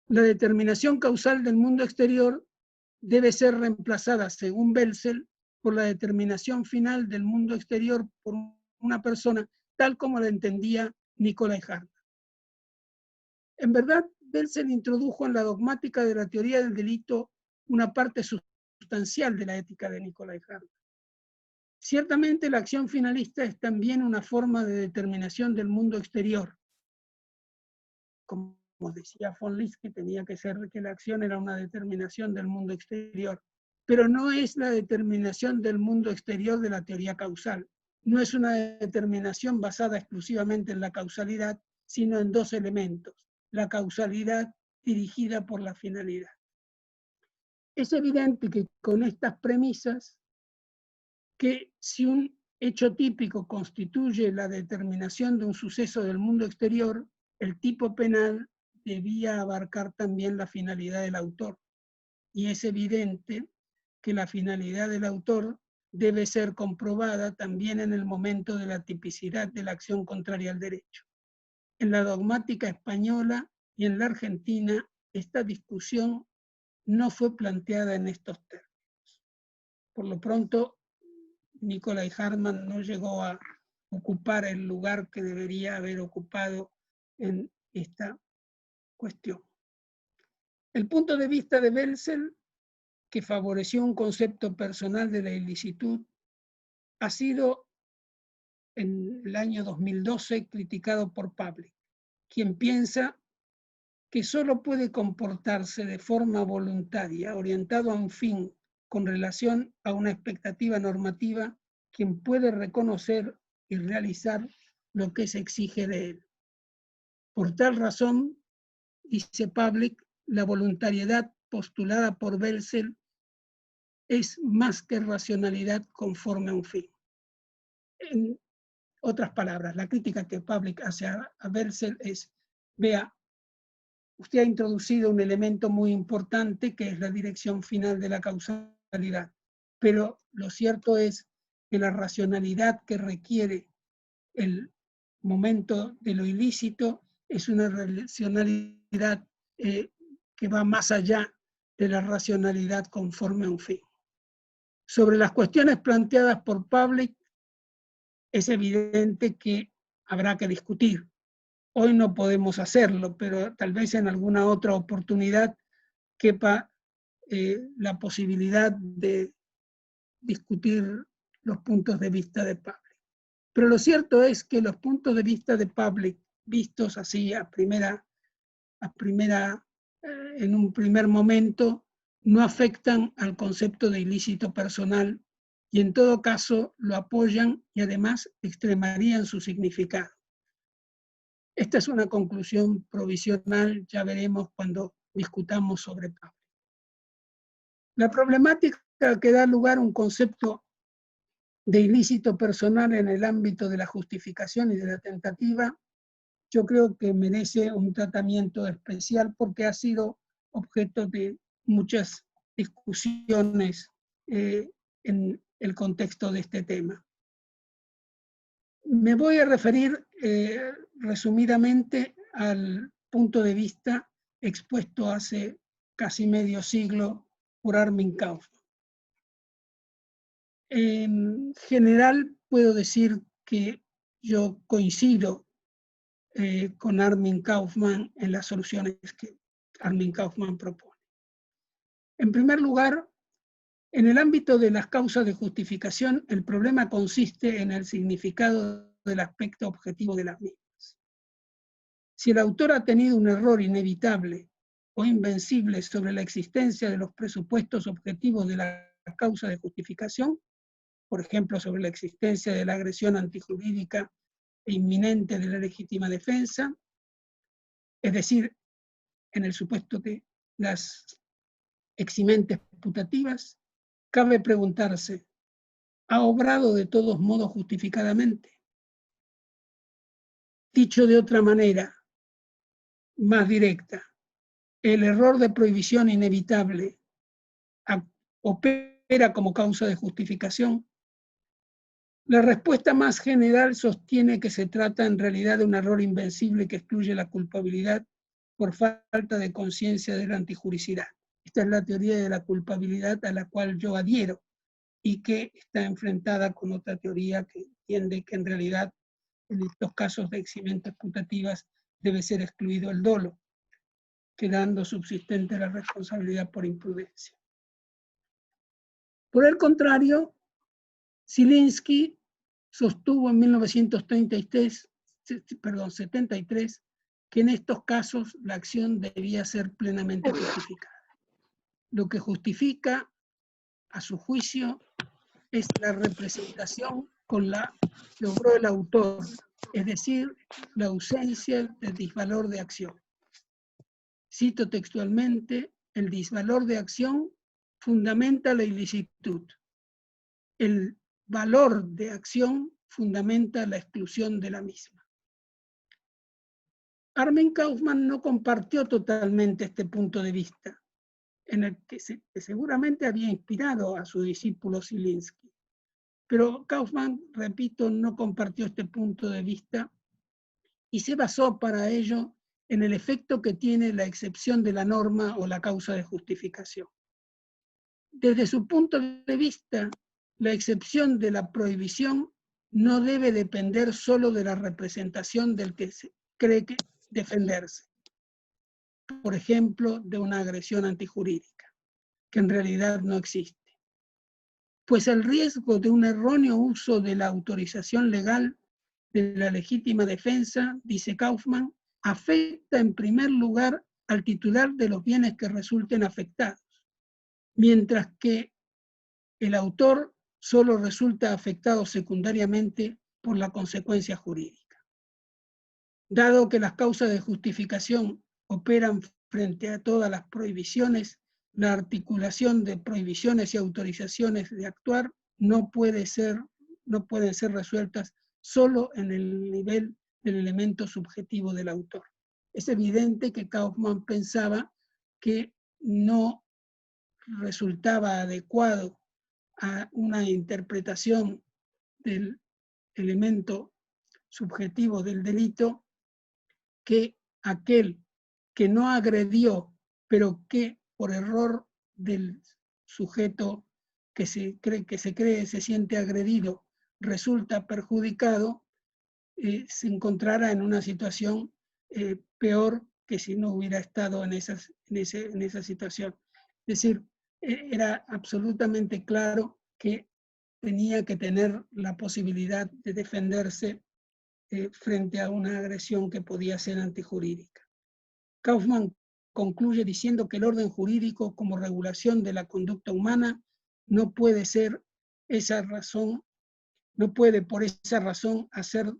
la determinación causal del mundo exterior debe ser reemplazada, según Welsel, por la determinación final del mundo exterior por una persona, tal como la entendía Nicolai Hartmann. En verdad, Welsel introdujo en la dogmática de la teoría del delito una parte sustancial de la ética de Nicolai Hartmann. Ciertamente, la acción finalista es también una forma de determinación del mundo exterior. Como decía von Lis, que tenía que ser que la acción era una determinación del mundo exterior. Pero no es la determinación del mundo exterior de la teoría causal. No es una determinación basada exclusivamente en la causalidad, sino en dos elementos. La causalidad dirigida por la finalidad. Es evidente que con estas premisas que si un hecho típico constituye la determinación de un suceso del mundo exterior, el tipo penal debía abarcar también la finalidad del autor. Y es evidente que la finalidad del autor debe ser comprobada también en el momento de la tipicidad de la acción contraria al derecho. En la dogmática española y en la argentina, esta discusión no fue planteada en estos términos. Por lo pronto, Nicolai Hartmann no llegó a ocupar el lugar que debería haber ocupado en esta cuestión. El punto de vista de Welzel, que favoreció un concepto personal de la ilicitud, ha sido en el año 2012 criticado por Pavlik, quien piensa que solo puede comportarse de forma voluntaria, orientado a un fin con relación a una expectativa normativa, quien puede reconocer y realizar lo que se exige de él. Por tal razón, dice Pavlik, la voluntariedad postulada por Welzel es más que racionalidad conforme a un fin. En otras palabras, la crítica que Pavlik hace a Welzel es, vea, usted ha introducido un elemento muy importante que es la dirección final de la causalidad, pero lo cierto es que la racionalidad que requiere el momento de lo ilícito es una racionalidad que va más allá de la racionalidad conforme a un fin. Sobre las cuestiones planteadas por Pavlik, es evidente que habrá que discutir. Hoy no podemos hacerlo, pero tal vez en alguna otra oportunidad quepa la posibilidad de discutir los puntos de vista de Pavlik. Pero lo cierto es que los puntos de vista de Pavlik, vistos así en un primer momento, no afectan al concepto de ilícito personal y en todo caso lo apoyan y además extremarían su significado. Esta es una conclusión provisional, ya veremos cuando discutamos sobre Pavlik. La problemática que da lugar a un concepto de ilícito personal en el ámbito de la justificación y de la tentativa, yo creo que merece un tratamiento especial porque ha sido objeto de muchas discusiones en el contexto de este tema. Me voy a referir resumidamente al punto de vista expuesto hace casi medio siglo por Armin Kaufmann. En general puedo decir que yo coincido con Armin Kaufmann en las soluciones que Armin Kaufmann propone. En primer lugar, en el ámbito de las causas de justificación, el problema consiste en el significado del aspecto objetivo de las mismas. Si el autor ha tenido un error inevitable o invencible sobre la existencia de los presupuestos objetivos de la causa de justificación, por ejemplo, sobre la existencia de la agresión antijurídica e inminente de la legítima defensa, es decir, en el supuesto de las eximentes putativas, cabe preguntarse, ¿ha obrado de todos modos justificadamente? Dicho de otra manera, más directa, ¿el error de prohibición inevitable opera como causa de justificación? La respuesta más general sostiene que se trata en realidad de un error invencible que excluye la culpabilidad por falta de conciencia de la antijuricidad. Esta es la teoría de la culpabilidad a la cual yo adhiero y que está enfrentada con otra teoría que entiende que en realidad en estos casos de eximentes putativas debe ser excluido el dolo, quedando subsistente la responsabilidad por imprudencia. Por el contrario, Zielinski sostuvo en 1973 que en estos casos la acción debía ser plenamente justificada. Lo que justifica, a su juicio, es la representación con la que obró el autor, es decir, la ausencia del disvalor de acción. Cito textualmente, el disvalor de acción fundamenta la ilicitud. El valor de acción fundamenta la exclusión de la misma. Armin Kaufmann no compartió totalmente este punto de vista, en el que seguramente había inspirado a su discípulo Zielinski. Pero Kaufmann, repito, no compartió este punto de vista y se basó para ello en el efecto que tiene la excepción de la norma o la causa de justificación. Desde su punto de vista, la excepción de la prohibición no debe depender solo de la representación del que se cree que defenderse. Por ejemplo, de una agresión antijurídica, que en realidad no existe. Pues el riesgo de un erróneo uso de la autorización legal de la legítima defensa, dice Kaufmann, afecta en primer lugar al titular de los bienes que resulten afectados, mientras que el autor solo resulta afectado secundariamente por la consecuencia jurídica. Dado que las causas de justificación operan frente a todas las prohibiciones, la articulación de prohibiciones y autorizaciones de actuar no pueden ser resueltas solo en el nivel del elemento subjetivo del autor. Es evidente que Kaufmann pensaba que no resultaba adecuado a una interpretación del elemento subjetivo del delito que aquel que no agredió, pero que por error del sujeto que se siente agredido, resulta perjudicado, se encontrara en una situación peor que si no hubiera estado en esa situación. Es decir, era absolutamente claro que tenía que tener la posibilidad de defenderse frente a una agresión que podía ser antijurídica. Kaufmann concluye diciendo que el orden jurídico como regulación de la conducta humana no puede por esa razón hacer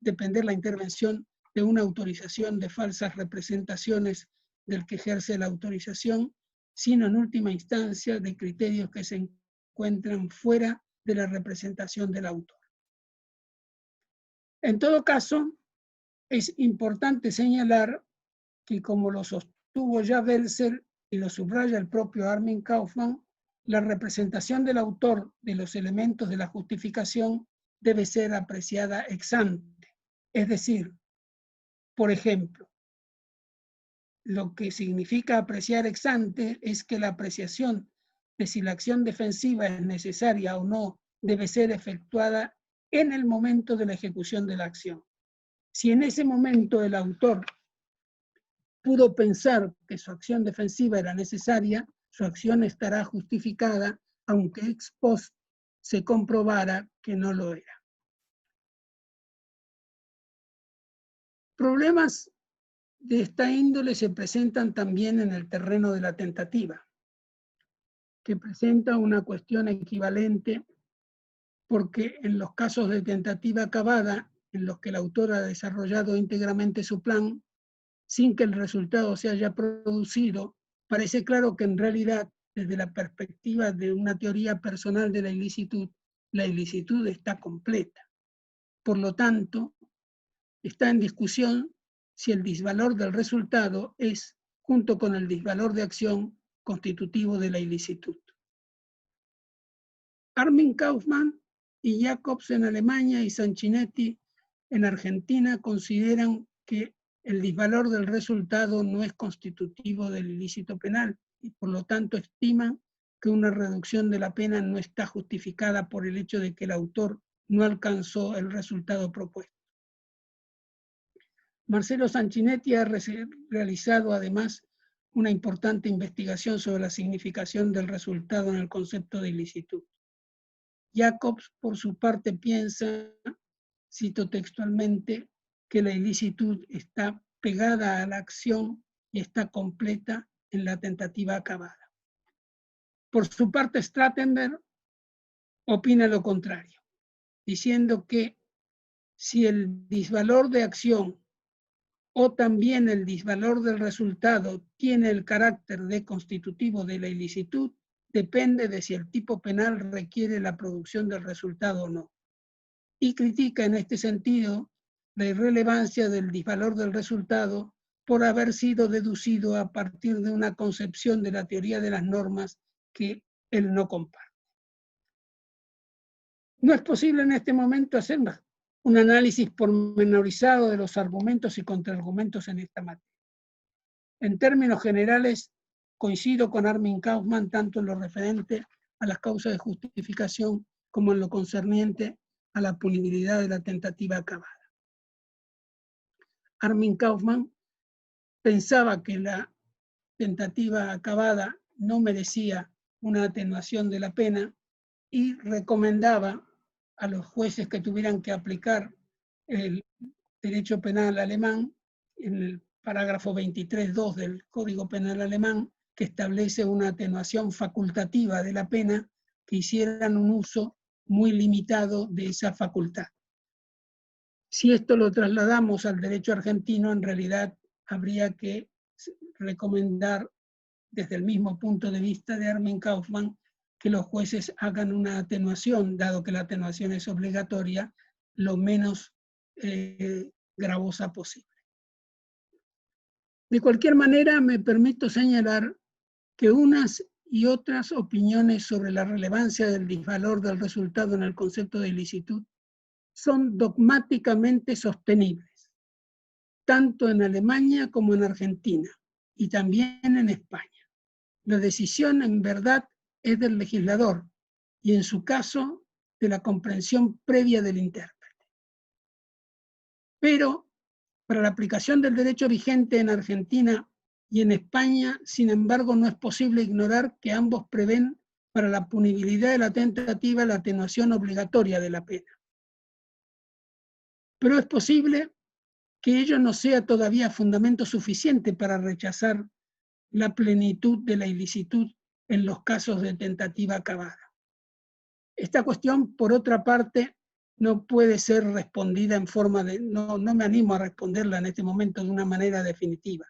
depender la intervención de una autorización de falsas representaciones del que ejerce la autorización, sino en última instancia de criterios que se encuentran fuera de la representación del autor. En todo caso, es importante señalar que, como lo sostuvo ya Welser y lo subraya el propio Armin Kaufmann, la representación del autor de los elementos de la justificación debe ser apreciada ex ante. Es decir, por ejemplo, lo que significa apreciar ex ante es que la apreciación de si la acción defensiva es necesaria o no debe ser efectuada en el momento de la ejecución de la acción. Si en ese momento el autor pudo pensar que su acción defensiva era necesaria, su acción estará justificada, aunque ex post se comprobara que no lo era. Problemas de esta índole se presentan también en el terreno de la tentativa, que presenta una cuestión equivalente porque en los casos de tentativa acabada, en los que el autor ha desarrollado íntegramente su plan, sin que el resultado se haya producido, parece claro que en realidad, desde la perspectiva de una teoría personal de la ilicitud está completa. Por lo tanto, está en discusión si el disvalor del resultado es, junto con el disvalor de acción, constitutivo de la ilicitud. Armin Kaufmann y Jacobs en Alemania y Sanchinetti en Argentina consideran que el disvalor del resultado no es constitutivo del ilícito penal y por lo tanto estiman que una reducción de la pena no está justificada por el hecho de que el autor no alcanzó el resultado propuesto. Marcelo Sanchinetti ha realizado además una importante investigación sobre la significación del resultado en el concepto de ilicitud. Jacobs, por su parte, piensa, cito textualmente, que la ilicitud está pegada a la acción y está completa en la tentativa acabada. Por su parte, Strattenberg opina lo contrario, diciendo que si el disvalor de acción o también el disvalor del resultado tiene el carácter de constitutivo de la ilicitud, depende de si el tipo penal requiere la producción del resultado o no. Y critica en este sentido la irrelevancia del disvalor del resultado por haber sido deducido a partir de una concepción de la teoría de las normas que él no comparte. No es posible en este momento hacer un análisis pormenorizado de los argumentos y contraargumentos en esta materia. En términos generales, coincido con Armin Kaufmann tanto en lo referente a las causas de justificación como en lo concerniente a la punibilidad de la tentativa acabada. Armin Kaufmann pensaba que la tentativa acabada no merecía una atenuación de la pena y recomendaba a los jueces que tuvieran que aplicar el derecho penal alemán, en el parágrafo 23.2 del Código Penal alemán, que establece una atenuación facultativa de la pena, que hicieran un uso muy limitado de esa facultad. Si esto lo trasladamos al derecho argentino, en realidad habría que recomendar, desde el mismo punto de vista de Armin Kaufmann, que los jueces hagan una atenuación, dado que la atenuación es obligatoria, lo menos gravosa posible. De cualquier manera, me permito señalar que unas y otras opiniones sobre la relevancia del disvalor del resultado en el concepto de ilicitud son dogmáticamente sostenibles, tanto en Alemania como en Argentina, y también en España. La decisión, en verdad, es del legislador, y en su caso, de la comprensión previa del intérprete. Pero, para la aplicación del derecho vigente en Argentina y en España, sin embargo, no es posible ignorar que ambos prevén para la punibilidad de la tentativa la atenuación obligatoria de la pena. Pero es posible que ello no sea todavía fundamento suficiente para rechazar la plenitud de la ilicitud en los casos de tentativa acabada. Esta cuestión, por otra parte, no puede ser respondida en forma de... No me animo a responderla en este momento de una manera definitiva.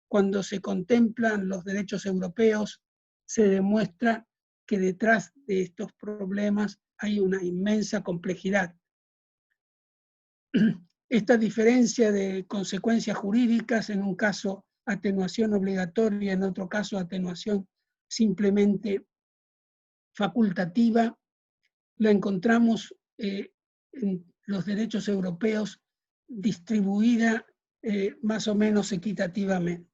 Cuando se contemplan los derechos europeos, se demuestra que detrás de estos problemas hay una inmensa complejidad. Esta diferencia de consecuencias jurídicas, en un caso atenuación obligatoria, en otro caso atenuación simplemente facultativa, la encontramos en los derechos europeos distribuida más o menos equitativamente.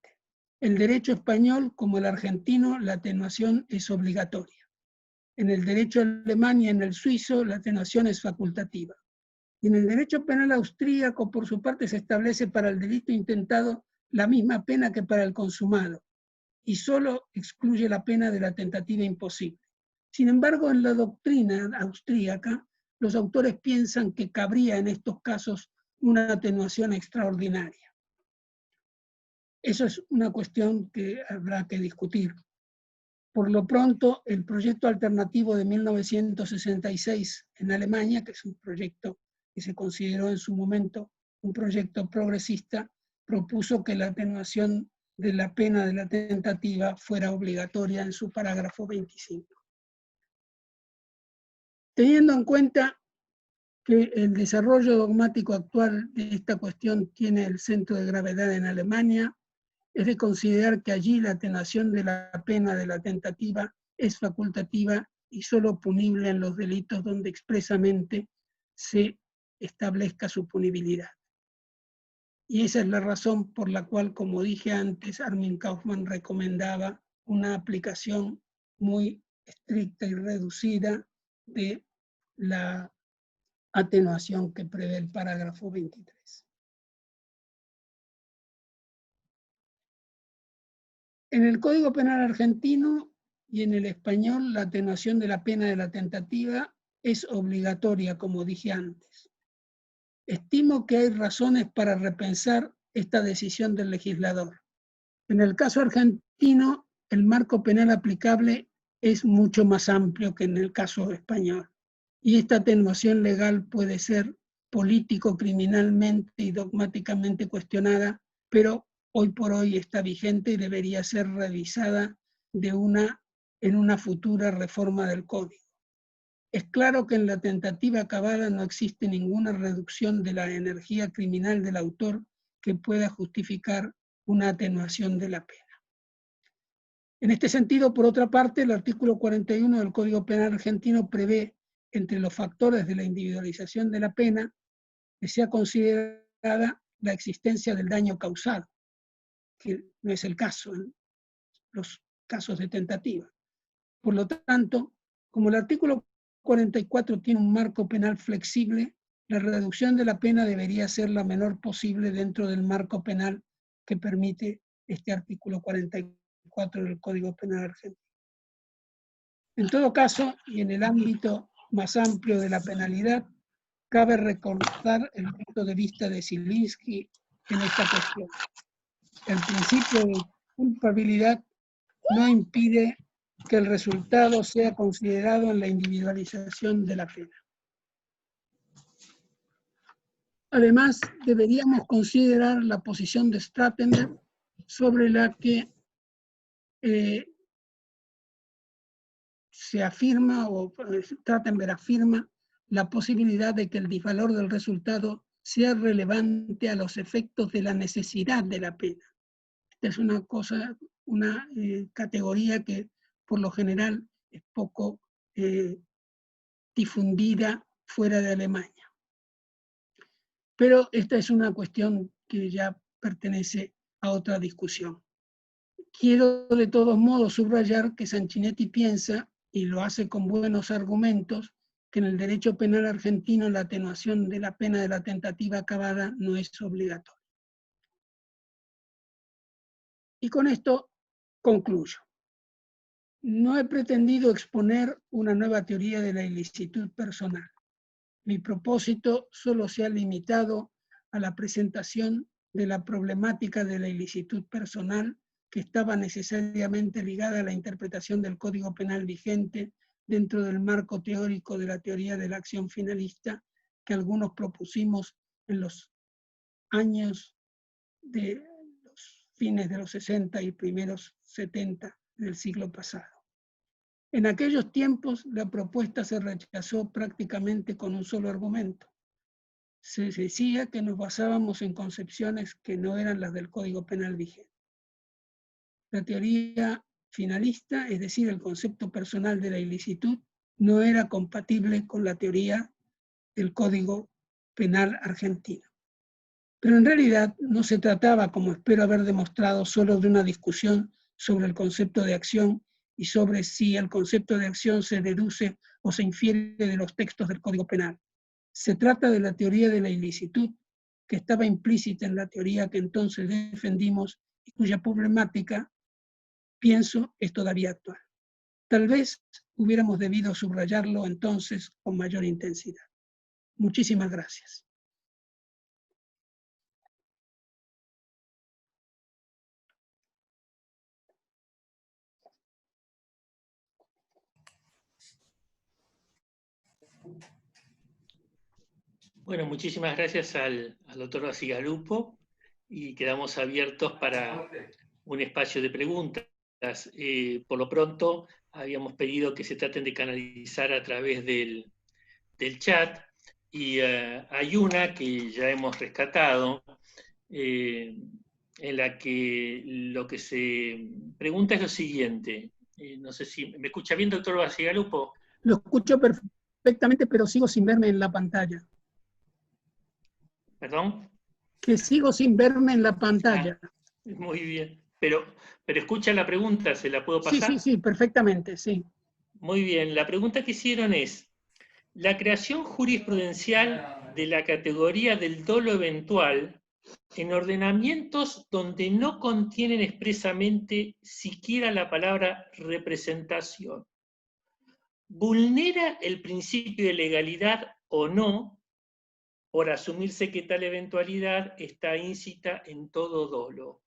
El derecho español, como el argentino, la atenuación es obligatoria. En el derecho alemán y en el suizo, la atenuación es facultativa. Y en el derecho penal austríaco, por su parte, se establece para el delito intentado la misma pena que para el consumado, y solo excluye la pena de la tentativa imposible. Sin embargo, en la doctrina austríaca, los autores piensan que cabría en estos casos una atenuación extraordinaria. Eso es una cuestión que habrá que discutir. Por lo pronto, el proyecto alternativo de 1966 en Alemania, que es un proyecto que se consideró en su momento un proyecto progresista, propuso que la atenuación de la pena de la tentativa fuera obligatoria en su parágrafo 25. Teniendo en cuenta que el desarrollo dogmático actual de esta cuestión tiene el centro de gravedad en Alemania, es de considerar que allí la atenuación de la pena de la tentativa es facultativa y solo punible en los delitos donde expresamente se establezca su punibilidad. Y esa es la razón por la cual, como dije antes, Armin Kaufmann recomendaba una aplicación muy estricta y reducida de la atenuación que prevé el parágrafo 23. En el Código Penal argentino y en el español, la atenuación de la pena de la tentativa es obligatoria, como dije antes. Estimo que hay razones para repensar esta decisión del legislador. En el caso argentino, el marco penal aplicable es mucho más amplio que en el caso español. Y esta atenuación legal puede ser político-criminalmente y dogmáticamente cuestionada, pero hoy por hoy está vigente y debería ser revisada de una en una futura reforma del Código. Es claro que en la tentativa acabada no existe ninguna reducción de la energía criminal del autor que pueda justificar una atenuación de la pena. En este sentido, por otra parte, el artículo 41 del Código Penal argentino prevé, entre los factores de la individualización de la pena, que sea considerada la existencia del daño causado, que no es el caso en los casos de tentativa. Por lo tanto, como el artículo 44 tiene un marco penal flexible, la reducción de la pena debería ser la menor posible dentro del marco penal que permite este artículo 44 del Código Penal argentino. En todo caso, y en el ámbito más amplio de la penalidad, cabe recordar el punto de vista de Zielinski en esta cuestión. El principio de culpabilidad no impide que el resultado sea considerado en la individualización de la pena. Además, deberíamos considerar la posición de Strattenberg sobre la que se afirma, o Strattenberg afirma, la posibilidad de que el disvalor del resultado sea relevante a los efectos de la necesidad de la pena. Esta es una categoría que por lo general es poco difundida fuera de Alemania. Pero esta es una cuestión que ya pertenece a otra discusión. Quiero de todos modos subrayar que Sanchinetti piensa, y lo hace con buenos argumentos, que en el derecho penal argentino la atenuación de la pena de la tentativa acabada no es obligatoria. Y con esto concluyo. No he pretendido exponer una nueva teoría de la ilicitud personal. Mi propósito solo se ha limitado a la presentación de la problemática de la ilicitud personal que estaba necesariamente ligada a la interpretación del Código Penal vigente dentro del marco teórico de la teoría de la acción finalista que algunos propusimos en los años de los fines de los 60 y primeros 70 del siglo pasado. En aquellos tiempos la propuesta se rechazó prácticamente con un solo argumento. Se decía que nos basábamos en concepciones que no eran las del Código Penal vigente. La teoría finalista, es decir, el concepto personal de la ilicitud, no era compatible con la teoría del Código Penal argentino. Pero en realidad no se trataba, como espero haber demostrado, solo de una discusión sobre el concepto de acción y sobre si el concepto de acción se deduce o se infiere de los textos del Código Penal. Se trata de la teoría de la ilicitud, que estaba implícita en la teoría que entonces defendimos y cuya problemática, pienso, es todavía actual. Tal vez hubiéramos debido subrayarlo entonces con mayor intensidad. Muchísimas gracias. Bueno, muchísimas gracias al doctor Bacigalupo y quedamos abiertos para un espacio de preguntas. Por lo pronto, habíamos pedido que se traten de canalizar a través del chat y hay una que ya hemos rescatado en la que lo que se pregunta es lo siguiente. No sé si me escucha bien, doctor Bacigalupo. Lo escucho perfectamente, pero sigo sin verme en la pantalla. ¿Perdón? Que sigo sin verme en la pantalla. Muy bien. Pero escucha la pregunta, ¿se la puedo pasar? Sí, perfectamente, sí. Muy bien. La pregunta que hicieron es, la creación jurisprudencial de la categoría del dolo eventual en ordenamientos donde no contienen expresamente siquiera la palabra representación, ¿vulnera el principio de legalidad o no, por asumirse que tal eventualidad está íncita en todo dolo?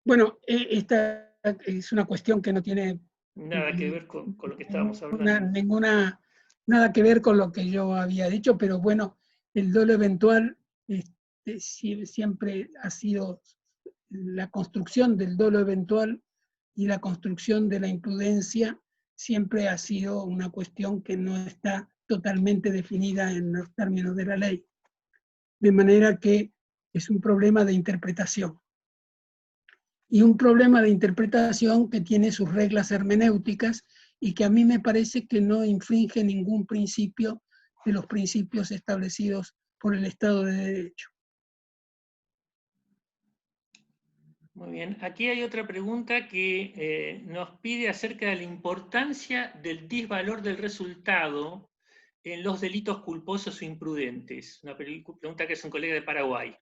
Bueno, esta es una cuestión que no tiene nada que ver con lo que estábamos hablando. Nada que ver con lo que yo había dicho, pero bueno, el dolo eventual siempre ha sido, la construcción del dolo eventual y la construcción de la imprudencia siempre ha sido una cuestión que no está totalmente definida en los términos de la ley. De manera que es un problema de interpretación. Y un problema de interpretación que tiene sus reglas hermenéuticas y que a mí me parece que no infringe ningún principio de los principios establecidos por el Estado de Derecho. Muy bien. Aquí hay otra pregunta que nos pide acerca de la importancia del disvalor del resultado en los delitos culposos o imprudentes. Una pregunta que es un colega de Paraguay.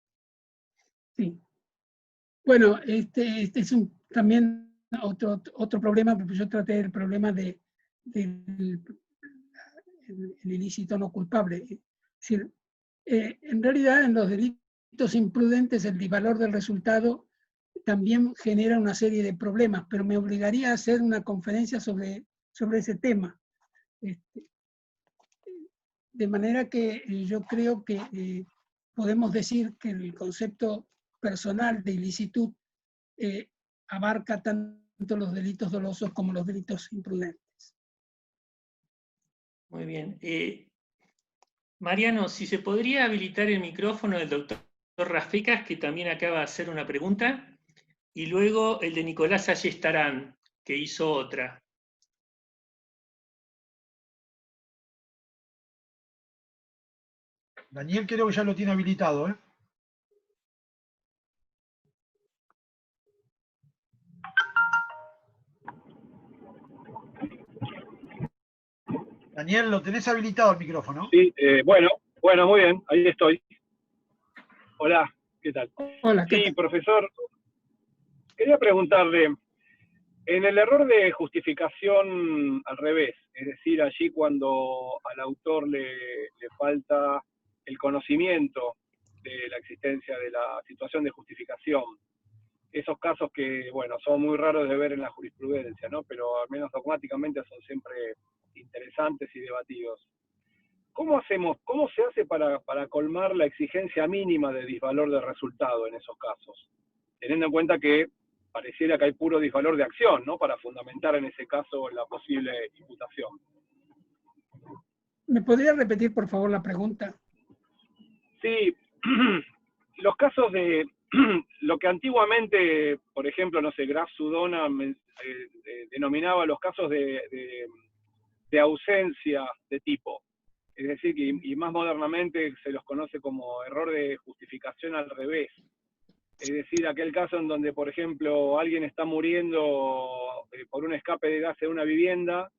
Sí. Bueno, este es también otro problema, porque yo traté el problema del ilícito no culpable. Es decir, en realidad en los delitos imprudentes el disvalor del resultado también genera una serie de problemas, pero me obligaría a hacer una conferencia sobre ese tema. De manera que yo creo que podemos decir que el concepto personal de ilicitud abarca tanto los delitos dolosos como los delitos imprudentes. Muy bien. Mariano, si se podría habilitar el micrófono del doctor Rafecas, que también acaba de hacer una pregunta, y luego el de Nicolás Ayestarán, que hizo otra. Daniel creo que ya lo tiene habilitado, ¿eh? Daniel, ¿lo tenés habilitado el micrófono? Sí, bueno, muy bien, ahí estoy. Hola, ¿qué tal? Hola, ¿qué sí, tal? Profesor, quería preguntarle, en el error de justificación al revés, es decir, allí cuando al autor le falta el conocimiento de la existencia de la situación de justificación, esos casos que, bueno, son muy raros de ver en la jurisprudencia, ¿no? Pero al menos dogmáticamente son siempre interesantes y debatidos. ¿Cómo hacemos, cómo se hace para colmar la exigencia mínima de disvalor de resultado en esos casos? Teniendo en cuenta que pareciera que hay puro disvalor de acción, ¿no? Para fundamentar en ese caso la posible imputación. ¿Me podría repetir, por favor, la pregunta? Sí, los casos de lo que antiguamente, por ejemplo, no sé, Graf Sudona denominaba los casos de ausencia de tipo. Es decir, y más modernamente se los conoce como error de justificación al revés. Es decir, aquel caso en donde, por ejemplo, alguien está muriendo por un escape de gas en una vivienda,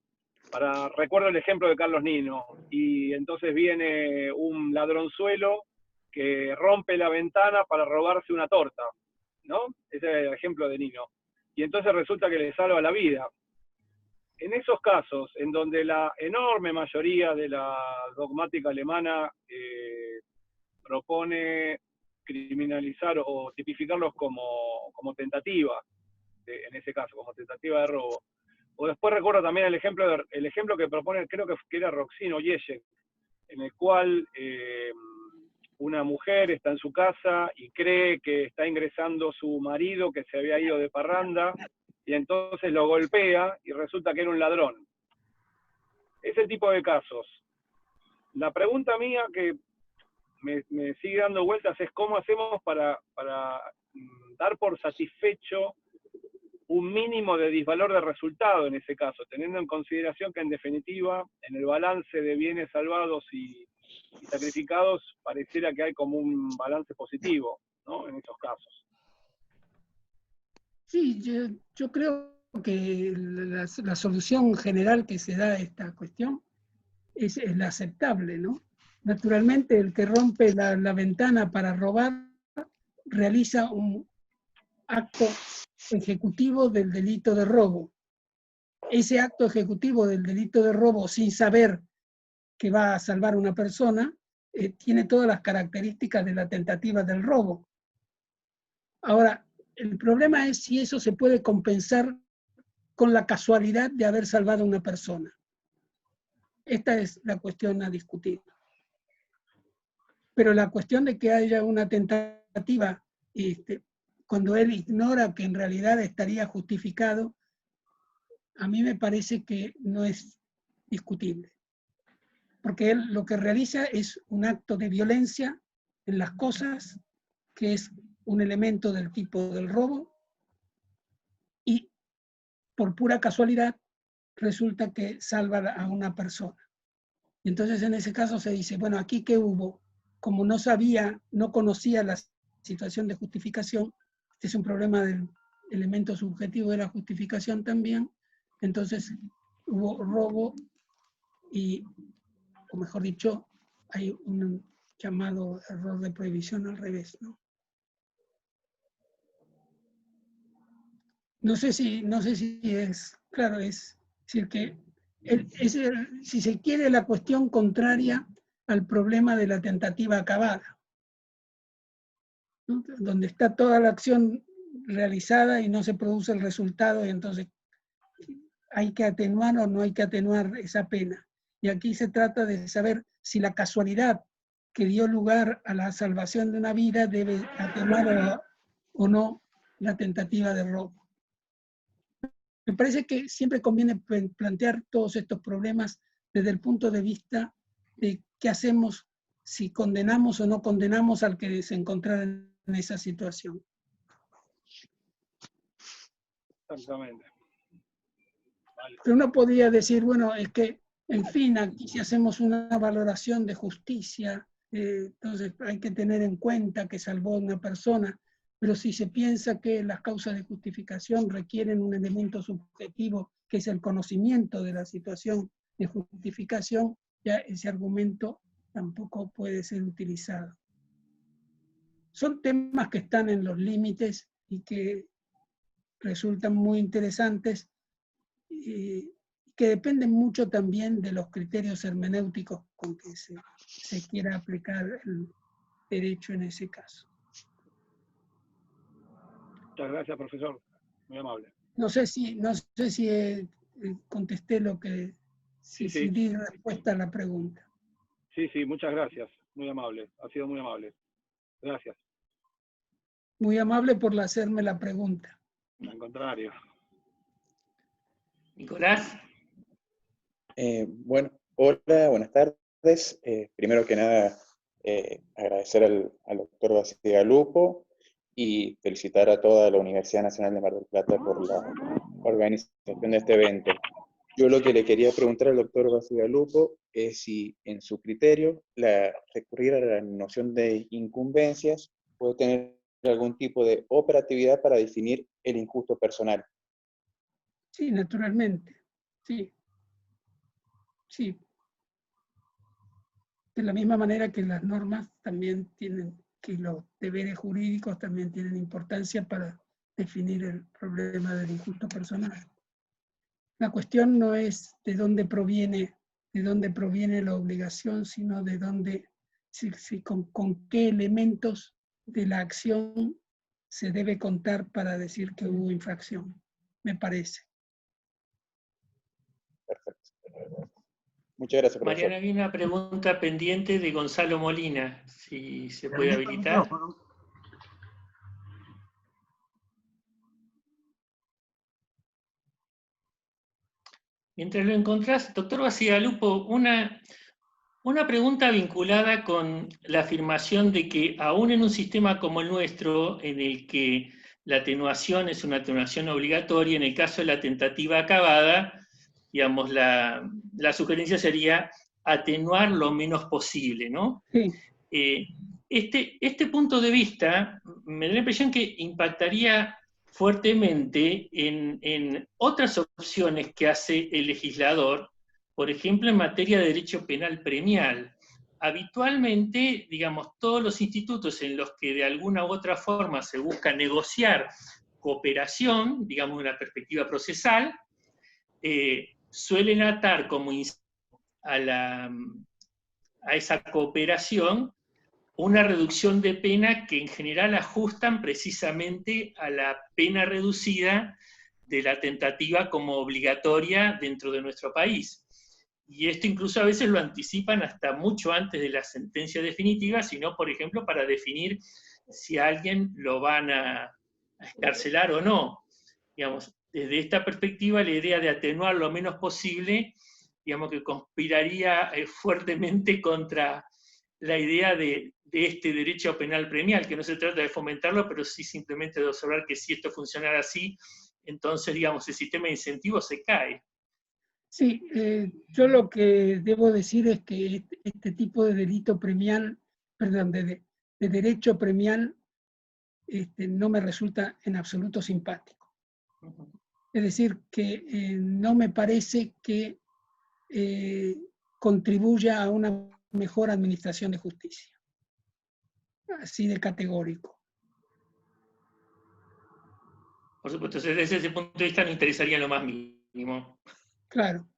recuerdo el ejemplo de Carlos Nino, y entonces viene un ladronzuelo que rompe la ventana para robarse una torta, ¿no? Ese es el ejemplo de Nino. Y entonces resulta que le salva la vida. En esos casos, en donde la enorme mayoría de la dogmática alemana propone criminalizar o tipificarlos como tentativa, en ese caso, como tentativa de robo. O después recuerdo también el ejemplo que propone, creo que era Roxino Yeye, en el cual una mujer está en su casa y cree que está ingresando su marido que se había ido de parranda, y entonces lo golpea y resulta que era un ladrón. Ese tipo de casos. La pregunta mía que me sigue dando vueltas es cómo hacemos para dar por satisfecho un mínimo de disvalor de resultado en ese caso, teniendo en consideración que en definitiva, en el balance de bienes salvados y sacrificados, pareciera que hay como un balance positivo, ¿no? En esos casos. Sí, yo creo que la solución general que se da a esta cuestión es la aceptable, ¿no? Naturalmente, el que rompe la ventana para robar realiza un acto ejecutivo del delito de robo. Ese acto ejecutivo del delito de robo, sin saber que va a salvar a una persona, tiene todas las características de la tentativa del robo. Ahora, el problema es si eso se puede compensar con la casualidad de haber salvado a una persona. Esta es la cuestión a discutir. Pero la cuestión de que haya una tentativa, cuando él ignora que en realidad estaría justificado, a mí me parece que no es discutible. Porque él lo que realiza es un acto de violencia en las cosas, que es un elemento del tipo del robo, y por pura casualidad resulta que salva a una persona. Y entonces en ese caso se dice, bueno, aquí ¿qué hubo? Como no sabía, no conocía la situación de justificación, este es un problema del elemento subjetivo de la justificación también, entonces hubo robo y, o mejor dicho, hay un llamado error de prohibición al revés, ¿no? No sé si es, claro, es decir que si se quiere, la cuestión contraria al problema de la tentativa acabada, ¿no? Donde está toda la acción realizada y no se produce el resultado, y entonces hay que atenuar o no hay que atenuar esa pena. Y aquí se trata de saber si la casualidad que dio lugar a la salvación de una vida debe atenuar o no la tentativa de robo. Me parece que siempre conviene plantear todos estos problemas desde el punto de vista de qué hacemos, si condenamos o no condenamos al que se encontrara en esa situación. Exactamente. Vale. Pero uno podría decir, bueno, es que, en fin, aquí si hacemos una valoración de justicia, entonces hay que tener en cuenta que salvó a una persona, pero si se piensa que las causas de justificación requieren un elemento subjetivo, que es el conocimiento de la situación de justificación, ya ese argumento tampoco puede ser utilizado. Son temas que están en los límites y que resultan muy interesantes y que dependen mucho también de los criterios hermenéuticos con que se quiera aplicar el derecho en ese caso. Muchas gracias, profesor. Muy amable. No sé si contesté lo que, si di respuesta a la pregunta. Sí, muchas gracias. Muy amable. Ha sido muy amable. Gracias. Muy amable por hacerme la pregunta. Al contrario. Nicolás. Bueno, hola, buenas tardes. Primero que nada, agradecer al doctor Bacigalupo y felicitar a toda la Universidad Nacional de Mar del Plata por la organización de este evento. Yo lo que le quería preguntar al doctor Bacigalupo es si, en su criterio, recurrir a la noción de incumbencias puede tener algún tipo de operatividad para definir el injusto personal. Sí, naturalmente. Sí. Sí. De la misma manera que las normas también tienen, que los deberes jurídicos también tienen importancia para definir el problema del injusto personal. La cuestión no es de dónde proviene la obligación, sino de dónde, con qué elementos de la acción se debe contar para decir que hubo infracción, me parece. Perfecto. Muchas gracias, profesor. Mariana, había una pregunta pendiente de Gonzalo Molina, si se puede habilitar. Mientras lo encontrás, doctor Bacigalupo, una pregunta vinculada con la afirmación de que aún en un sistema como el nuestro, en el que la atenuación es una atenuación obligatoria, en el caso de la tentativa acabada, digamos, la sugerencia sería atenuar lo menos posible, ¿no? Sí. Este punto de vista me da la impresión que impactaría fuertemente en otras opciones que hace el legislador, por ejemplo, en materia de derecho penal premial. Habitualmente, digamos, todos los institutos en los que de alguna u otra forma se busca negociar cooperación, digamos, en una perspectiva procesal, suelen atar como a esa cooperación una reducción de pena que en general ajustan precisamente a la pena reducida de la tentativa como obligatoria dentro de nuestro país. Y esto incluso a veces lo anticipan hasta mucho antes de la sentencia definitiva, sino, por ejemplo, para definir si a alguien lo van a escarcelar o no. Digamos, desde esta perspectiva, la idea de atenuar lo menos posible, digamos que conspiraría fuertemente contra la idea de este derecho penal premial, que no se trata de fomentarlo, pero sí simplemente de observar que si esto funcionara así, entonces, digamos, el sistema de incentivos se cae. Sí, yo lo que debo decir es que este tipo de delito premial, perdón, de derecho premial, no me resulta en absoluto simpático. Es decir, que no me parece que contribuya a una mejor administración de justicia. Así de categórico. Por supuesto, desde ese punto de vista no interesaría en lo más mínimo. Claro.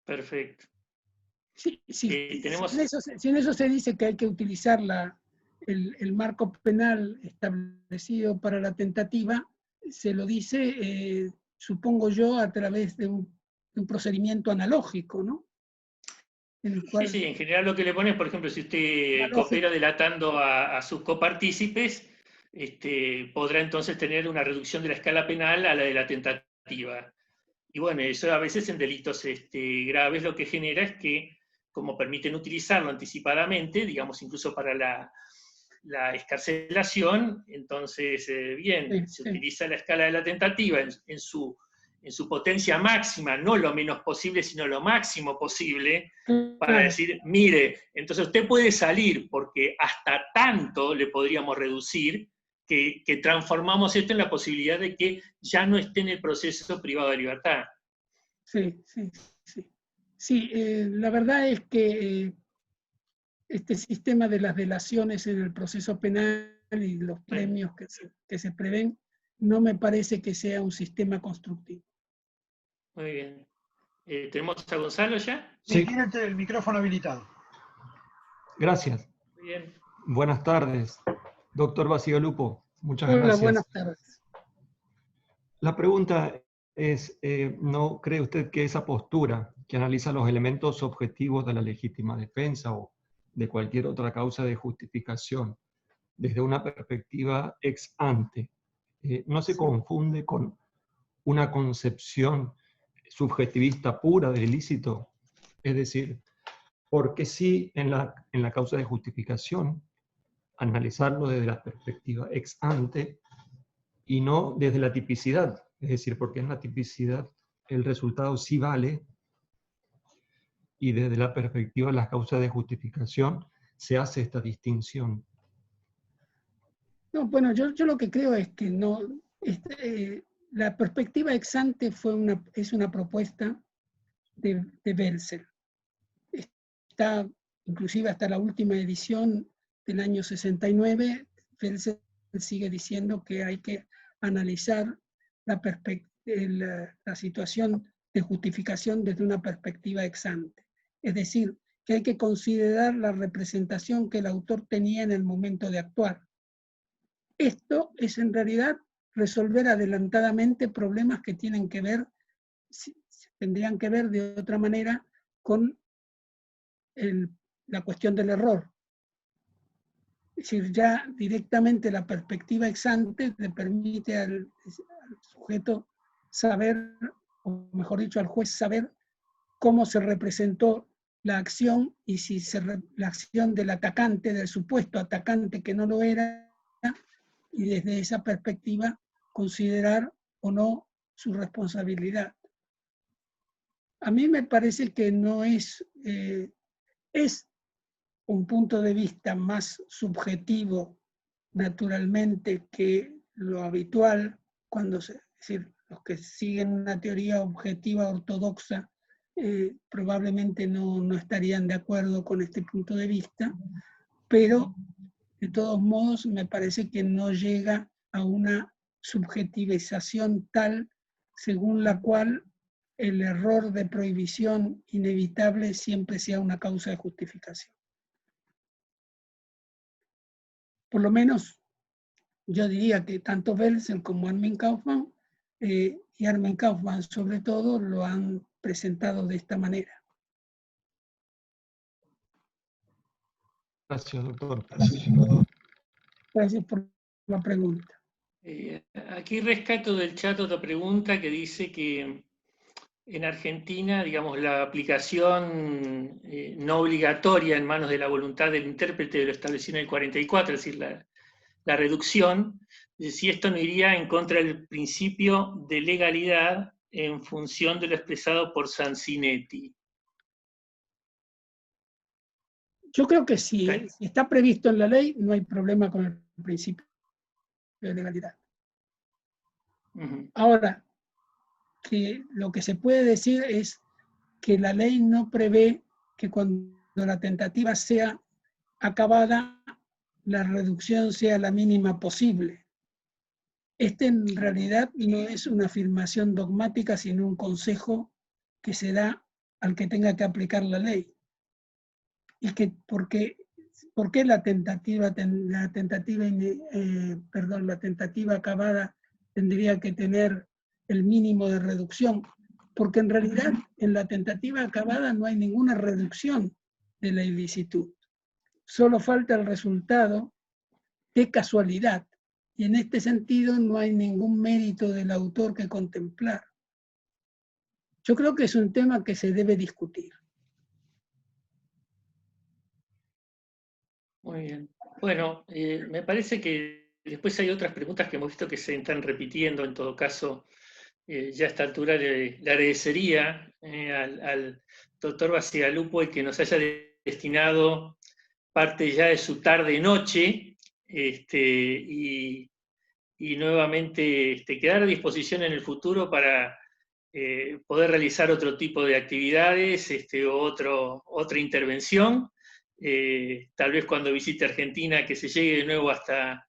Perfecto. Sí, tenemos... si en eso se dice que hay que utilizar el marco penal establecido para la tentativa, se lo dice, supongo yo, a través de un procedimiento analógico, ¿no? Sí, en general lo que le ponen, por ejemplo, si usted coopera delatando a sus copartícipes, podrá entonces tener una reducción de la escala penal a la de la tentativa. Y bueno, eso a veces en delitos graves lo que genera es que, como permiten utilizarlo anticipadamente, digamos incluso para la excarcelación, entonces, se utiliza la escala de la tentativa en su potencia máxima, no lo menos posible, sino lo máximo posible, para decir, mire, entonces usted puede salir porque hasta tanto le podríamos reducir que transformamos esto en la posibilidad de que ya no esté en el proceso privado de libertad. Sí. Sí, la verdad es que este sistema de las delaciones en el proceso penal y los premios que se prevén, no me parece que sea un sistema constructivo. Muy bien. ¿Tenemos a Gonzalo ya? Sí, tiene el micrófono habilitado. Gracias. Muy bien. Buenas tardes, doctor Bacigalupo. Muchas Hola, gracias. buenas tardes. La pregunta es, ¿no cree usted que esa postura que analiza los elementos objetivos de la legítima defensa o de cualquier otra causa de justificación desde una perspectiva ex ante, no se confunde con una concepción subjetivista pura del ilícito? Es decir, porque sí en la causa de justificación analizarlo desde la perspectiva ex ante y no desde la tipicidad? Es decir, porque en la tipicidad el resultado sí vale y desde la perspectiva de las causas de justificación se hace esta distinción. No, bueno, yo lo que creo es que no, la perspectiva ex ante es una propuesta de Welser. Está, inclusive hasta la última edición del año 69, Welser sigue diciendo que hay que analizar la situación de justificación desde una perspectiva ex ante. Es decir, que hay que considerar la representación que el autor tenía en el momento de actuar. Esto es en realidad resolver adelantadamente problemas que tienen que ver, tendrían que ver de otra manera con la cuestión del error. Es decir, ya directamente la perspectiva ex ante le permite al sujeto saber, o mejor dicho, al juez saber cómo se representó la acción y si la acción del atacante, del supuesto atacante que no lo era, y desde esa perspectiva considerar o no su responsabilidad. A mí me parece que no es un punto de vista más subjetivo, naturalmente, que lo habitual, es decir, los que siguen una teoría objetiva ortodoxa probablemente no estarían de acuerdo con este punto de vista, pero de todos modos me parece que no llega a una subjetivización tal según la cual el error de prohibición inevitable siempre sea una causa de justificación. Por lo menos yo diría que tanto Welser como Armin Kaufmann, y Armin Kaufmann sobre todo, lo han presentado de esta manera. Gracias, doctor. Gracias por la pregunta. Aquí rescato del chat otra pregunta que dice que en Argentina, digamos, la aplicación no obligatoria en manos de la voluntad del intérprete lo establecido en el 44, es decir, la reducción, si esto no iría en contra del principio de legalidad en función de lo expresado por Sansinetti. Yo creo que si está previsto en la ley, no hay problema con el principio de legalidad. Ahora, que lo que se puede decir es que la ley no prevé que cuando la tentativa sea acabada, la reducción sea la mínima posible. Este en realidad no es una afirmación dogmática, sino un consejo que se da al que tenga que aplicar la ley. Y que ¿por qué la tentativa acabada tendría que tener el mínimo de reducción? Porque en realidad en la tentativa acabada no hay ninguna reducción de la ilicitud. Solo falta el resultado de casualidad. Y en este sentido no hay ningún mérito del autor que contemplar. Yo creo que es un tema que se debe discutir. Muy bien. Bueno, me parece que después hay otras preguntas que hemos visto que se están repitiendo. En todo caso, ya a esta altura le agradecería al doctor Bacigalupo el que nos haya destinado parte ya de su tarde-noche y nuevamente quedar a disposición en el futuro para poder realizar otro tipo de actividades, otra intervención. Tal vez cuando visite Argentina, que se llegue de nuevo hasta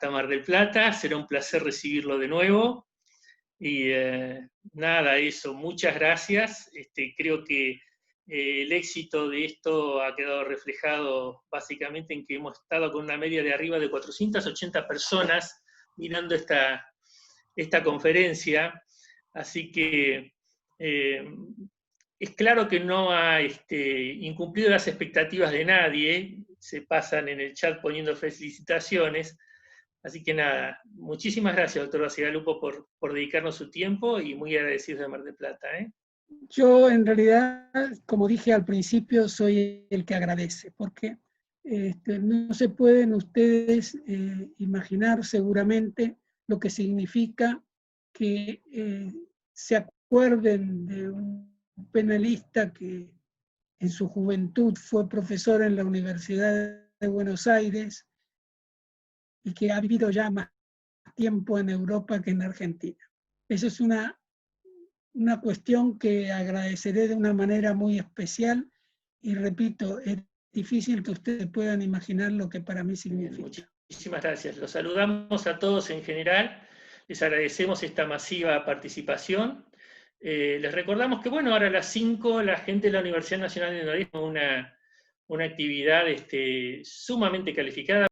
Mar del Plata, será un placer recibirlo de nuevo. Y nada, eso, muchas gracias. Creo que el éxito de esto ha quedado reflejado básicamente en que hemos estado con una media de arriba de 480 personas mirando esta conferencia, así que es claro que no ha incumplido las expectativas de nadie, se pasan en el chat poniendo felicitaciones, así que nada, muchísimas gracias, doctor Bacigalupo, por dedicarnos su tiempo y muy agradecidos de Mar del Plata. Yo en realidad, como dije al principio, soy el que agradece, porque no se pueden ustedes imaginar seguramente lo que significa que se acuerden de un penalista que en su juventud fue profesor en la Universidad de Buenos Aires y que ha vivido ya más tiempo en Europa que en Argentina. Esa es una cuestión que agradeceré de una manera muy especial y repito, es difícil que ustedes puedan imaginar lo que para mí significa. Muchísimas gracias. Los saludamos a todos en general, les agradecemos esta masiva participación. Les recordamos que, bueno, ahora a las 5 la gente de la Universidad Nacional de Noroeste una actividad sumamente calificada